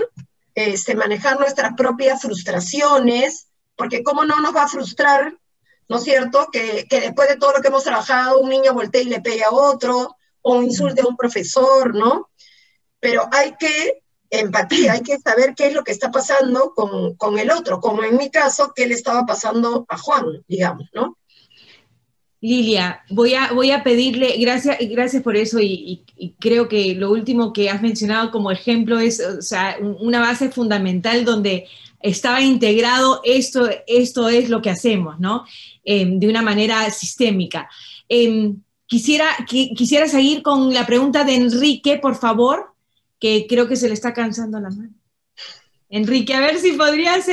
manejar nuestras propias frustraciones, porque cómo no nos va a frustrar, ¿no es cierto?, que después de todo lo que hemos trabajado, un niño voltee y le pegue a otro, o insulte a un profesor, ¿no? Pero hay que empatía, hay que saber qué es lo que está pasando con el otro, como en mi caso, qué le estaba pasando a Juan, digamos, ¿no? Lilia, voy a pedirle, gracias por eso, y creo que lo último que has mencionado como ejemplo es, o sea, una base fundamental donde estaba integrado esto es lo que hacemos, ¿no? De una manera sistémica. Quisiera seguir con la pregunta de Enrique, por favor, que creo que se le está cansando la mano. Enrique, a ver si podrías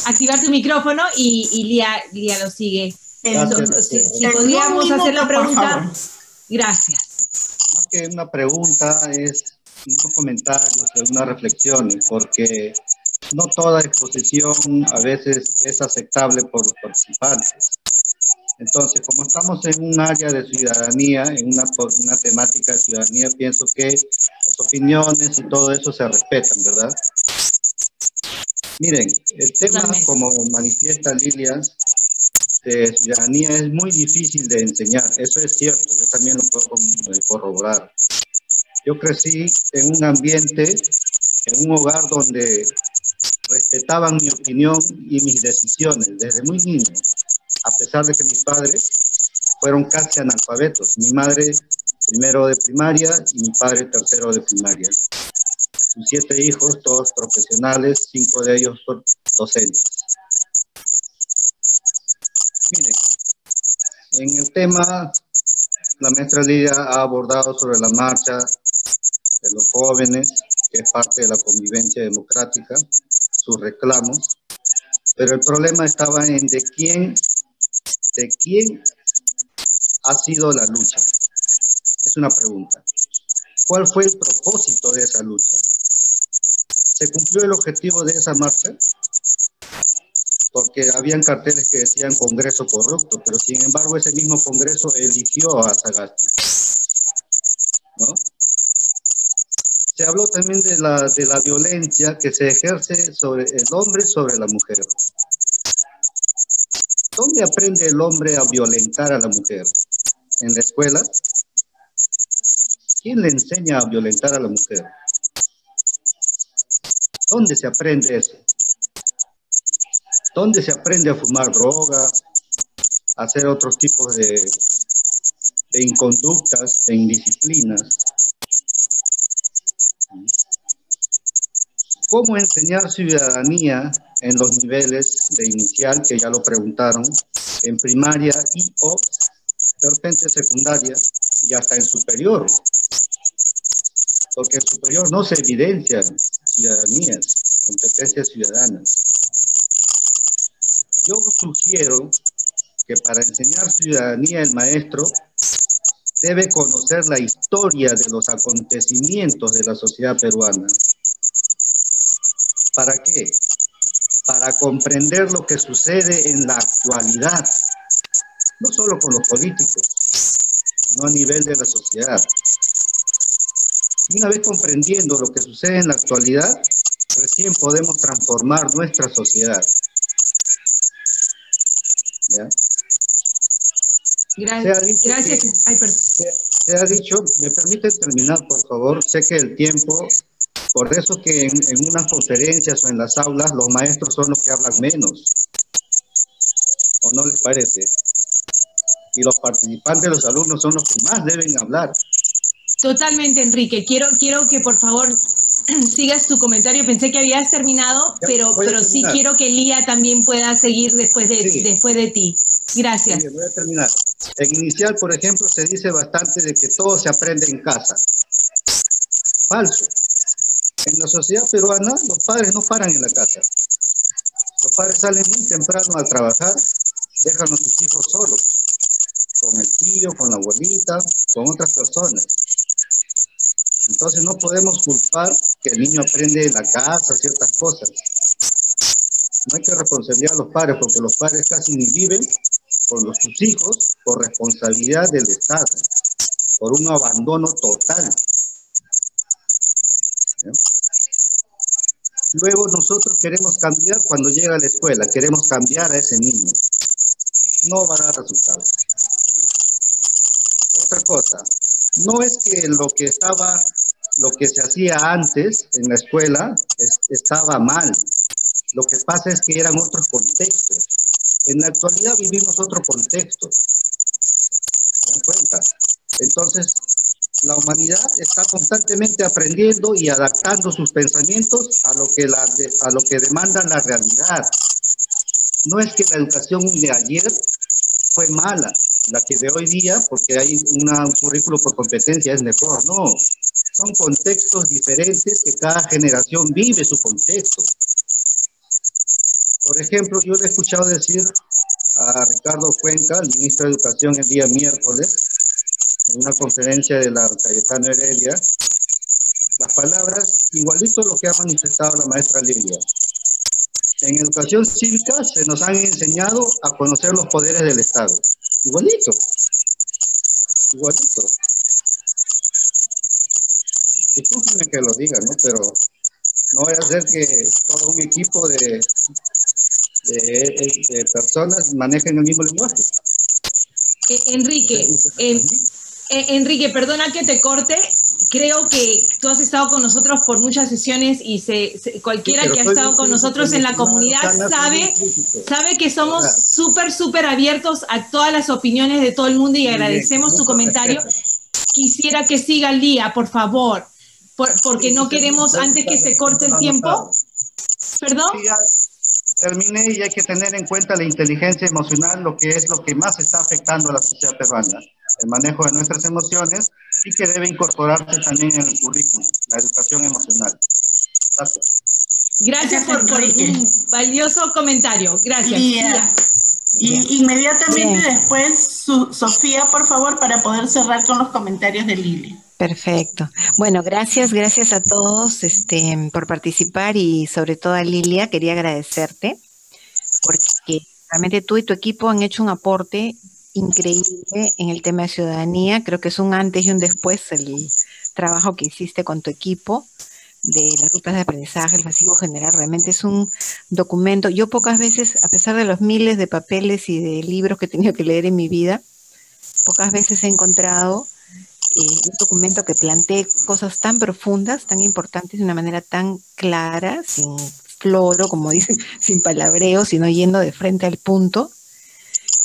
activar tu micrófono y Lía lo sigue. Si podríamos hacer la pregunta. Gracias. Más que una pregunta, es unos comentarios, algunas reflexiones, porque no toda exposición a veces es aceptable por los participantes. Entonces, como estamos en un área de ciudadanía, en una temática de ciudadanía, pienso que las opiniones y todo eso se respetan, ¿verdad? Miren, el tema, como manifiesta Lilia, de ciudadanía es muy difícil de enseñar. Eso es cierto, yo también lo puedo corroborar. Yo crecí en un ambiente, en un hogar donde respetaban mi opinión y mis decisiones desde muy niño, a pesar de que mis padres fueron casi analfabetos. Mi madre primero de primaria y mi padre tercero de primaria. Sus 7 hijos, todos profesionales, 5 de ellos son docentes. Miren, en el tema, la maestra Lidia ha abordado sobre la marcha de los jóvenes, que es parte de la convivencia democrática, sus reclamos, pero el problema estaba en de quién ha sido la lucha. Es una pregunta. ¿Cuál fue el propósito de esa lucha? ¿Se cumplió el objetivo de esa marcha? Porque habían carteles que decían Congreso corrupto, pero sin embargo ese mismo Congreso eligió a Sagasti, ¿no? Se habló también de la violencia que se ejerce sobre el hombre sobre la mujer. ¿Dónde aprende el hombre a violentar a la mujer? ¿En la escuela? ¿Quién le enseña a violentar a la mujer? ¿Dónde se aprende eso? ¿Dónde se aprende a fumar droga, a hacer otros tipos de inconductas, de indisciplinas? ¿Cómo enseñar ciudadanía en los niveles de inicial, que ya lo preguntaron, en primaria y o de repente secundaria y hasta en superior? Porque en superior no se evidencian ciudadanías, competencias ciudadanas. Yo sugiero que para enseñar ciudadanía el maestro debe conocer la historia de los acontecimientos de la sociedad peruana. ¿Para qué? Para comprender lo que sucede en la actualidad, no solo con los políticos, sino a nivel de la sociedad. Y una vez comprendiendo lo que sucede en la actualidad, recién podemos transformar nuestra sociedad. ¿Ya? Gracias. Se ha dicho, me permiten terminar, por favor. Sé que el tiempo, por eso que en unas conferencias o en las aulas los maestros son los que hablan menos. ¿O no les parece? Y los participantes, los alumnos, son los que más deben hablar. Totalmente, Enrique. Quiero que por favor sigas tu comentario. Pensé que habías terminado, pero sí quiero que Lía también pueda seguir después de ti. Gracias. Sí, voy a terminar. En inicial, por ejemplo, se dice bastante de que todo se aprende en casa. Falso. En la sociedad peruana, los padres no paran en la casa. Los padres salen muy temprano a trabajar, dejan a sus hijos solos, con el tío, con la abuelita, con otras personas. Entonces no podemos culpar que el niño aprende en la casa ciertas cosas. No hay que responsabilizar a los padres, porque los padres casi ni viven con sus hijos por responsabilidad del Estado, por un abandono total. ¿Sí? Luego nosotros queremos cambiar cuando llega a la escuela, queremos cambiar a ese niño. No va a dar resultados. Otra cosa, no es que lo que se hacía antes en la escuela estaba mal. Lo que pasa es que eran otros contextos. En la actualidad vivimos otro contexto. ¿Se dan cuenta? Entonces, la humanidad está constantemente aprendiendo y adaptando sus pensamientos a lo que demanda la realidad. No es que la educación de ayer fue mala, la que de hoy día, porque hay un currículo por competencia, es mejor. No, son contextos diferentes que cada generación vive su contexto. Por ejemplo, yo le he escuchado decir a Ricardo Cuenca, el ministro de Educación, el día miércoles, en una conferencia de la Cayetano Heredia, las palabras igualito lo que ha manifestado la maestra Lilia. En educación cívica se nos han enseñado a conocer los poderes del Estado. Igualito, igualito. Discúlpenme que lo diga, ¿no? Pero no voy a hacer que todo un equipo de personas manejen el mismo lenguaje. Enrique, perdona que te corte. Creo que tú has estado con nosotros por muchas sesiones y cualquiera que ha estado con nosotros en la comunidad sabe que somos súper abiertos a todas las opiniones de todo el mundo y agradecemos tu comentario. Quisiera que siga al día, por favor, porque no queremos antes que se corte el tiempo. ¿Perdón? Sí, ya terminé y hay que tener en cuenta la inteligencia emocional, lo que es lo que más está afectando a la sociedad peruana, el manejo de nuestras emociones y que debe incorporarse también en el currículum, la educación emocional. Gracias. Gracias por un valioso comentario. Gracias. Lía. Y inmediatamente después, Sofía, por favor, para poder cerrar con los comentarios de Lili. Perfecto. Bueno, gracias a todos por participar y sobre todo a Lilia, quería agradecerte porque realmente tú y tu equipo han hecho un aporte increíble en el tema de ciudadanía. Creo que es un antes y un después el trabajo que hiciste con tu equipo de las rutas de aprendizaje, el pasivo general. Realmente es un documento. Yo pocas veces, a pesar de los miles de papeles y de libros que he tenido que leer en mi vida, pocas veces he encontrado un documento que plantee cosas tan profundas, tan importantes, de una manera tan clara, sin floro, como dicen, sin palabreo, sino yendo de frente al punto.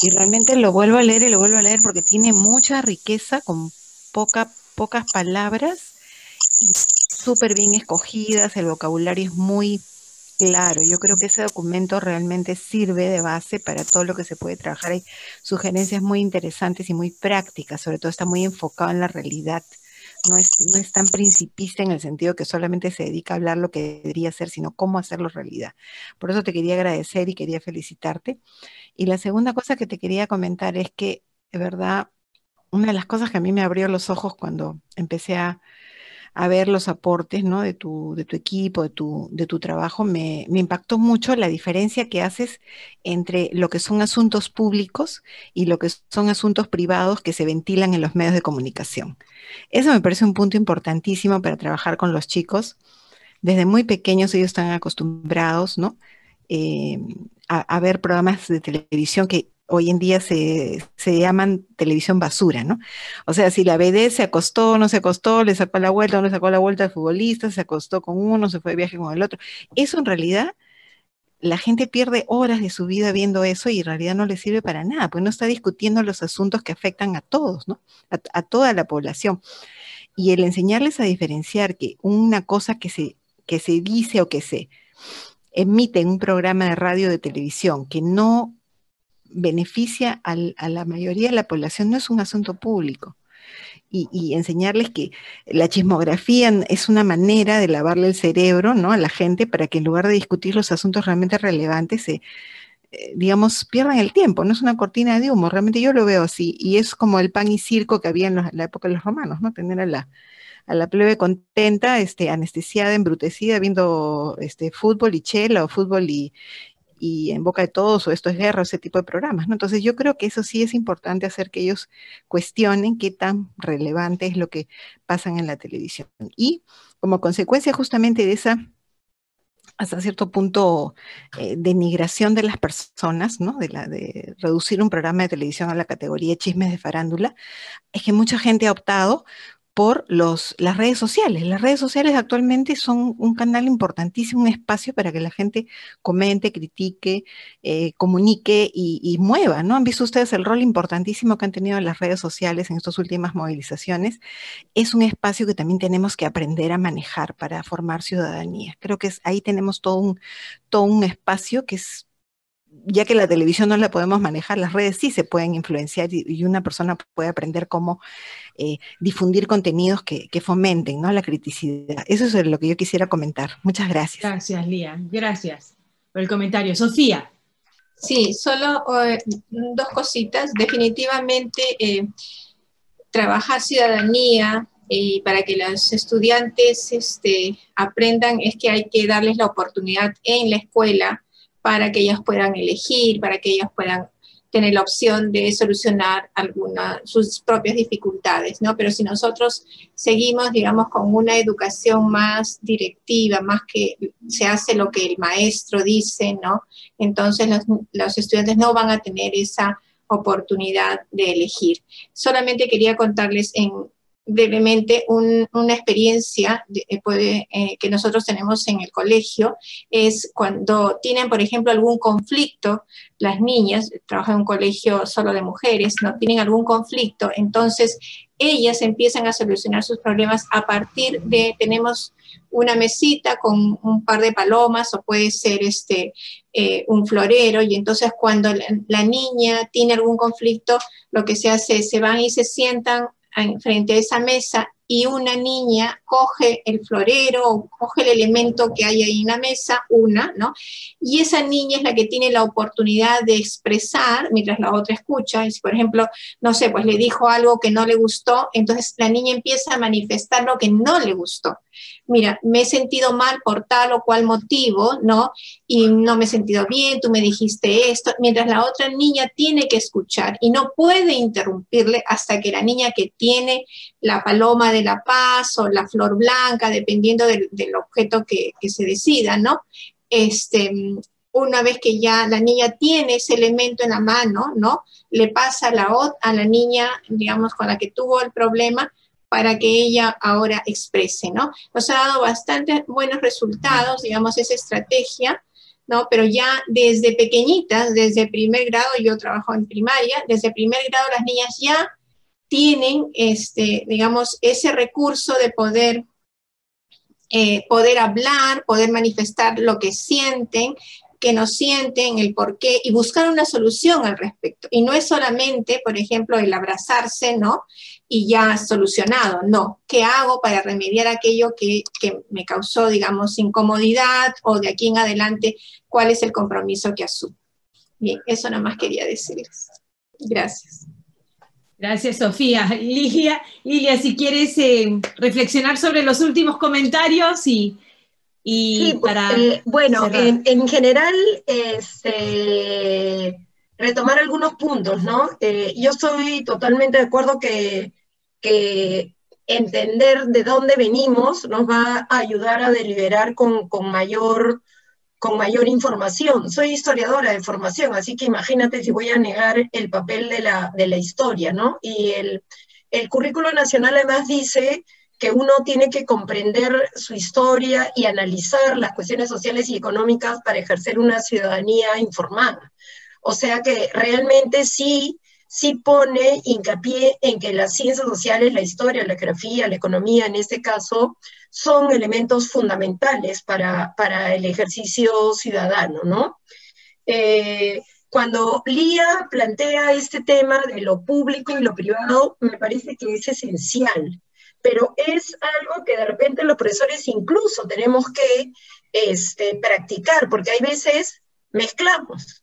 Y realmente lo vuelvo a leer y lo vuelvo a leer porque tiene mucha riqueza con pocas palabras y súper bien escogidas, el vocabulario es muy claro. Yo creo que ese documento realmente sirve de base para todo lo que se puede trabajar. Hay sugerencias muy interesantes y muy prácticas, sobre todo está muy enfocado en la realidad. No es tan principista en el sentido que solamente se dedica a hablar lo que debería ser, sino cómo hacerlo realidad. Por eso te quería agradecer y quería felicitarte. Y la segunda cosa que te quería comentar es que, de verdad, una de las cosas que a mí me abrió los ojos cuando empecé a ver los aportes, ¿no? de tu equipo, de tu trabajo, me impactó mucho la diferencia que haces entre lo que son asuntos públicos y lo que son asuntos privados que se ventilan en los medios de comunicación. Eso me parece un punto importantísimo para trabajar con los chicos. Desde muy pequeños ellos están acostumbrados, ¿no? A ver programas de televisión que hoy en día se llaman televisión basura, ¿no? O sea, si la BD se acostó, no se acostó, le sacó la vuelta, no le sacó la vuelta al futbolista, se acostó con uno, se fue de viaje con el otro. Eso en realidad, la gente pierde horas de su vida viendo eso y en realidad no le sirve para nada, porque no está discutiendo los asuntos que afectan a todos, ¿no? A toda la población. Y el enseñarles a diferenciar que una cosa que se dice o que se emite en un programa de radio o de televisión que no beneficia a la mayoría de la población no es un asunto público. Y enseñarles que la chismografía es una manera de lavarle el cerebro, ¿no? a la gente para que en lugar de discutir los asuntos realmente relevantes digamos, pierdan el tiempo, no es una cortina de humo, realmente yo lo veo así, y es como el pan y circo que había en la época de los romanos, ¿no? Tener a la plebe contenta, anestesiada, embrutecida, viendo fútbol y chela, o fútbol y en boca de todos, o esto es guerra, ese tipo de programas, ¿no? Entonces yo creo que eso sí es importante, hacer que ellos cuestionen qué tan relevante es lo que pasan en la televisión. Y como consecuencia justamente de esa, hasta cierto punto, denigración de las personas, ¿no? De reducir un programa de televisión a la categoría chismes de farándula, es que mucha gente ha optado por las redes sociales. Las redes sociales actualmente son un canal importantísimo, un espacio para que la gente comente, critique, comunique y mueva, ¿no? Han visto ustedes el rol importantísimo que han tenido las redes sociales en estas últimas movilizaciones. Es un espacio que también tenemos que aprender a manejar para formar ciudadanía. Creo que ahí tenemos todo un espacio que es, ya que la televisión no la podemos manejar, las redes sí se pueden influenciar y una persona puede aprender cómo difundir contenidos que fomenten, ¿no? la criticidad. Eso es lo que yo quisiera comentar. Muchas gracias. Gracias, Lía. Gracias por el comentario. Sofía. Sí, solo dos cositas. Definitivamente trabajar ciudadanía para que los estudiantes aprendan es que hay que darles la oportunidad en la escuela para que ellos puedan elegir, para que ellos puedan tener la opción de solucionar sus propias dificultades, ¿no? Pero si nosotros seguimos, digamos, con una educación más directiva, más que se hace lo que el maestro dice, ¿no? Entonces los estudiantes no van a tener esa oportunidad de elegir. Solamente quería contarles brevemente una experiencia que nosotros tenemos en el colegio, es cuando tienen, por ejemplo, algún conflicto, las niñas, trabajan en un colegio solo de mujeres, no tienen algún conflicto, entonces ellas empiezan a solucionar sus problemas a partir de, tenemos una mesita con un par de palomas, o puede ser un florero, y entonces cuando la niña tiene algún conflicto, lo que se hace es se van y se sientan frente a esa mesa, y una niña coge el florero o coge el elemento que hay ahí en la mesa, ¿no? Y esa niña es la que tiene la oportunidad de expresar mientras la otra escucha. Y si, por ejemplo, no sé, pues le dijo algo que no le gustó, entonces la niña empieza a manifestar lo que no le gustó. Mira, me he sentido mal por tal o cual motivo, ¿no? Y no me he sentido bien, tú me dijiste esto, mientras la otra niña tiene que escuchar y no puede interrumpirle hasta que la niña que tiene la paloma de la paz o la flor blanca, dependiendo del objeto que se decida, ¿no? Una vez que ya la niña tiene ese elemento en la mano, ¿no? Le pasa a la niña, digamos, con la que tuvo el problema, para que ella ahora exprese, ¿no? Nos ha dado bastante buenos resultados, digamos, esa estrategia, ¿no? Pero ya desde pequeñitas, desde primer grado, yo trabajo en primaria, desde primer grado las niñas ya tienen, digamos, ese recurso de poder hablar, poder manifestar lo que sienten, que no sienten, el por qué, y buscar una solución al respecto. Y no es solamente, por ejemplo, el abrazarse, ¿no? Y ya solucionado, no. ¿Qué hago para remediar aquello que me causó, digamos, incomodidad, o de aquí en adelante, cuál es el compromiso que asumo? Bien, eso nada más quería decirles. Gracias. Gracias, Sofía. Lilia, si quieres reflexionar sobre los últimos comentarios y sí, para bueno, en general, retomar algunos puntos, ¿no? Yo estoy totalmente de acuerdo que entender de dónde venimos nos va a ayudar a deliberar con mayor información. Soy historiadora de formación, así que imagínate si voy a negar el papel de la historia, ¿no? Y el currículo nacional además dice que uno tiene que comprender su historia y analizar las cuestiones sociales y económicas para ejercer una ciudadanía informada. O sea que realmente sí pone hincapié en que las ciencias sociales, la historia, la geografía, la economía en este caso, son elementos fundamentales para el ejercicio ciudadano, ¿no? Cuando Lía plantea este tema de lo público y lo privado, me parece que es esencial, pero es algo que de repente los profesores incluso tenemos que practicar, porque hay veces mezclamos,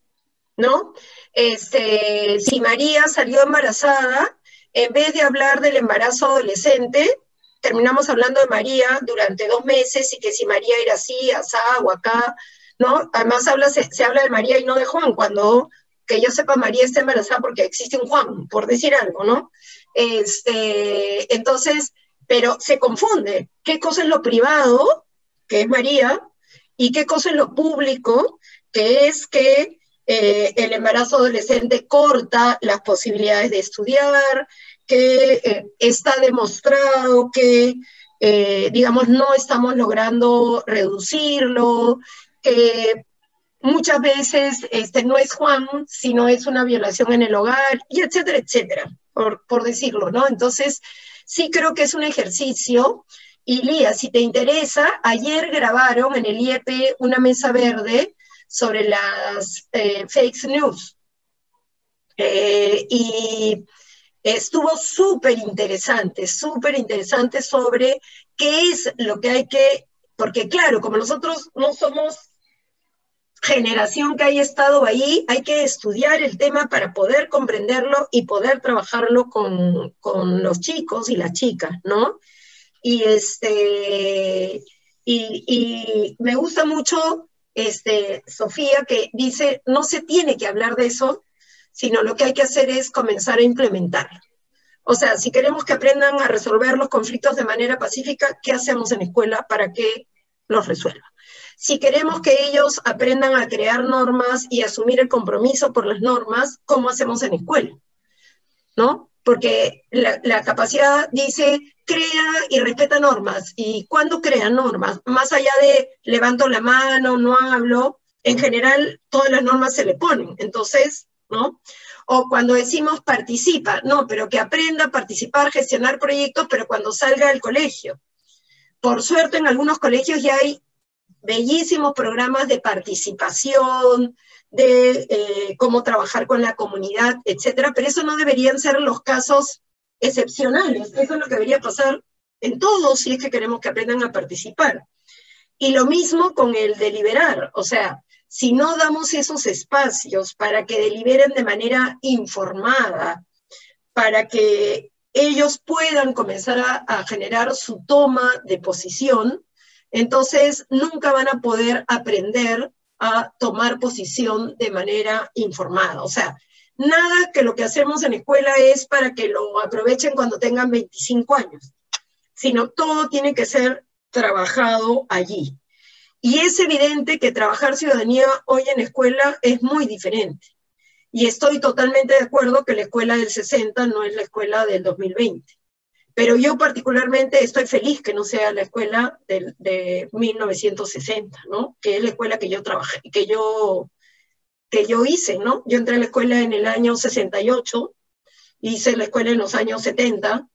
¿no? Si María salió embarazada, en vez de hablar del embarazo adolescente, terminamos hablando de María durante 2 meses, y que si María era así, asá o acá, ¿no? Además se habla de María y no de Juan, cuando, que yo sepa, María está embarazada porque existe un Juan, por decir algo, ¿no? Entonces, pero se confunde qué cosa es lo privado, que es María, y qué cosa es lo público, que es que el embarazo adolescente corta las posibilidades de estudiar, que está demostrado que, digamos, no estamos logrando reducirlo, que muchas veces no es Juan, sino es una violación en el hogar, y etcétera, etcétera, por decirlo, ¿no? Entonces, sí creo que es un ejercicio. Y Lía, si te interesa, ayer grabaron en el IEP una mesa verde sobre las fake news. Y estuvo súper interesante sobre qué es lo que hay que, porque claro, como nosotros no somos generación que haya estado ahí, hay que estudiar el tema para poder comprenderlo y poder trabajarlo con los chicos y las chicas, ¿no? Y me gusta mucho Sofía, que dice, no se tiene que hablar de eso, sino lo que hay que hacer es comenzar a implementarlo. O sea, si queremos que aprendan a resolver los conflictos de manera pacífica, ¿qué hacemos en la escuela para que los resuelvan? Si queremos que ellos aprendan a crear normas y asumir el compromiso por las normas, ¿cómo hacemos en la escuela? ¿No? Porque la capacidad dice, crea y respeta normas. ¿Y cuándo crea normas? Más allá de levanto la mano, no hablo, en general todas las normas se le ponen. Entonces, ¿no? O cuando decimos participa, no, pero que aprenda a participar, gestionar proyectos, pero cuando salga del colegio. Por suerte en algunos colegios ya hay bellísimos programas de participación, de cómo trabajar con la comunidad, etcétera, pero eso no deberían ser los casos excepcionales. Eso es lo que debería pasar en todos si es que queremos que aprendan a participar. Y lo mismo con el deliberar, o sea, si no damos esos espacios para que deliberen de manera informada, para que ellos puedan comenzar a generar su toma de posición, entonces nunca van a poder aprender a tomar posición de manera informada. O sea, nada que lo que hacemos en la escuela es para que lo aprovechen cuando tengan 25 años, sino todo tiene que ser trabajado allí. Y es evidente que trabajar ciudadanía hoy en la escuela es muy diferente. Y estoy totalmente de acuerdo que la escuela del 60 no es la escuela del 2020. Pero yo particularmente estoy feliz que no sea la escuela de 1960, ¿no? Que es la escuela que yo trabajé, que yo hice, ¿no? Yo entré a la escuela en el año 68, hice la escuela en los años 70,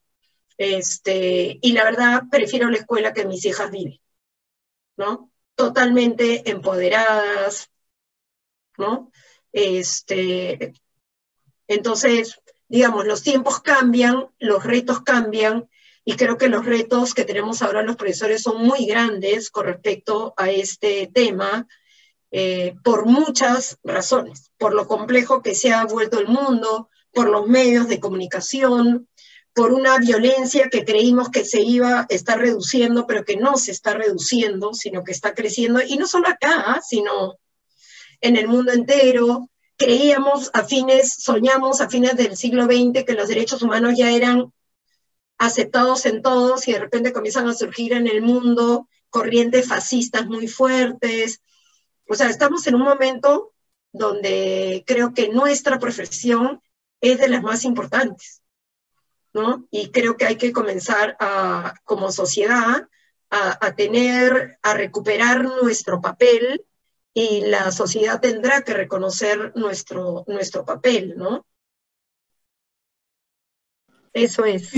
y la verdad prefiero la escuela que mis hijas viven, ¿no? Totalmente empoderadas, ¿no? Entonces, digamos, los tiempos cambian, los retos cambian, y creo que los retos que tenemos ahora los profesores son muy grandes con respecto a este tema, por muchas razones, por lo complejo que se ha vuelto el mundo, por los medios de comunicación, por una violencia que creímos que se iba a estar reduciendo, pero que no se está reduciendo, sino que está creciendo, y no solo acá, sino en el mundo entero. Soñamos a fines del siglo XX que los derechos humanos ya eran aceptados en todos, y de repente comienzan a surgir en el mundo corrientes fascistas muy fuertes. O sea, estamos en un momento donde creo que nuestra profesión es de las más importantes, ¿no? Y creo que hay que comenzar como sociedad a recuperar nuestro papel, y la sociedad tendrá que reconocer nuestro papel, ¿no? Eso es.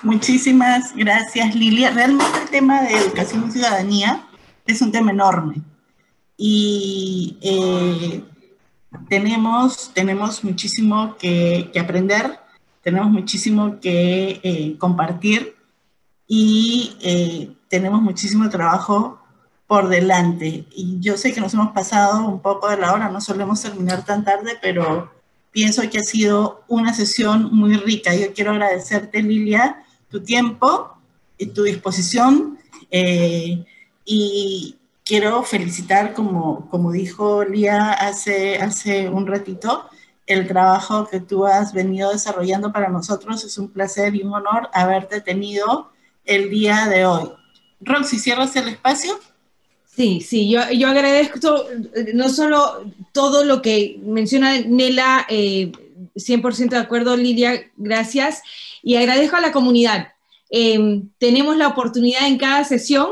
Muchísimas gracias, Lilia. Realmente el tema de educación y ciudadanía es un tema enorme. Y tenemos muchísimo que aprender, tenemos muchísimo que compartir, y tenemos muchísimo trabajo por delante. Y yo sé que nos hemos pasado un poco de la hora, no solemos terminar tan tarde, pero pienso que ha sido una sesión muy rica. Yo quiero agradecerte, Lilia, tu tiempo y tu disposición, y quiero felicitar, como dijo Lía hace un ratito, el trabajo que tú has venido desarrollando para nosotros. Es un placer y un honor haberte tenido el día de hoy. Roxy, ¿cierras el espacio? Sí, yo agradezco no solo todo lo que menciona Nela, 100% de acuerdo, Lilia, gracias, y agradezco a la comunidad. Tenemos la oportunidad en cada sesión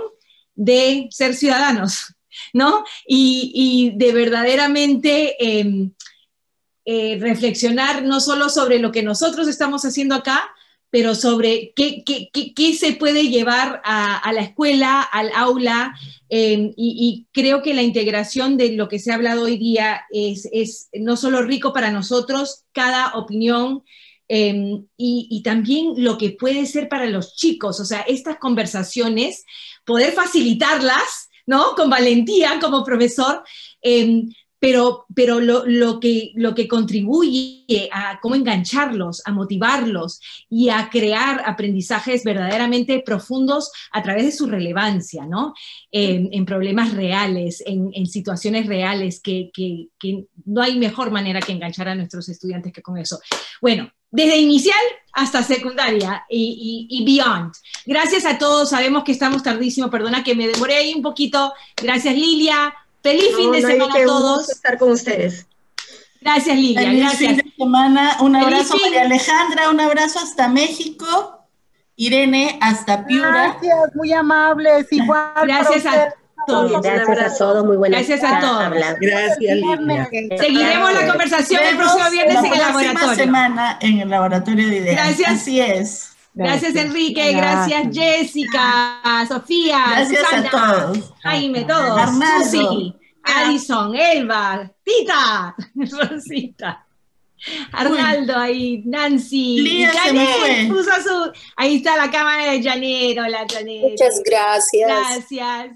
de ser ciudadanos, ¿no? Y de verdaderamente reflexionar no solo sobre lo que nosotros estamos haciendo acá, pero sobre qué se puede llevar a la escuela, al aula, y creo que la integración de lo que se ha hablado hoy día es no solo rico para nosotros, cada opinión, y también lo que puede ser para los chicos, o sea, estas conversaciones, poder facilitarlas, ¿no? Con valentía como profesor, pero lo que contribuye a cómo engancharlos, a motivarlos y a crear aprendizajes verdaderamente profundos a través de su relevancia, ¿no? En problemas reales, en situaciones reales, que no hay mejor manera que enganchar a nuestros estudiantes que con eso. Bueno, desde inicial hasta secundaria y beyond. Gracias a todos, sabemos que estamos tardísimo, perdona que me demoré ahí un poquito. Gracias, Lilia. Feliz fin de semana a todos. Gusto estar con ustedes. Gracias, Lilia. Feliz gracias. fin de semana. Un abrazo, Feliz fin. María Alejandra. Un abrazo hasta México. Irene, hasta Piura. Gracias, muy amables. Igual Gracias a todos. Gracias a todos, muy buenas Gracias a todos. Gracias, Lilia. Seguiremos la conversación el próximo viernes en el laboratorio. La próxima semana en el laboratorio de ideas. Gracias. Así es. Gracias, Enrique. Gracias, Jessica, Sofía, Gracias Susana, a todos. Jaime, todos. Arnaldo. Susi, Addison, Elba, Tita, Rosita. Arnaldo ahí, Nancy, Lía y se me Janet fue. puso ahí está la cámara de Janet. Hola, Janet. Muchas gracias. Gracias.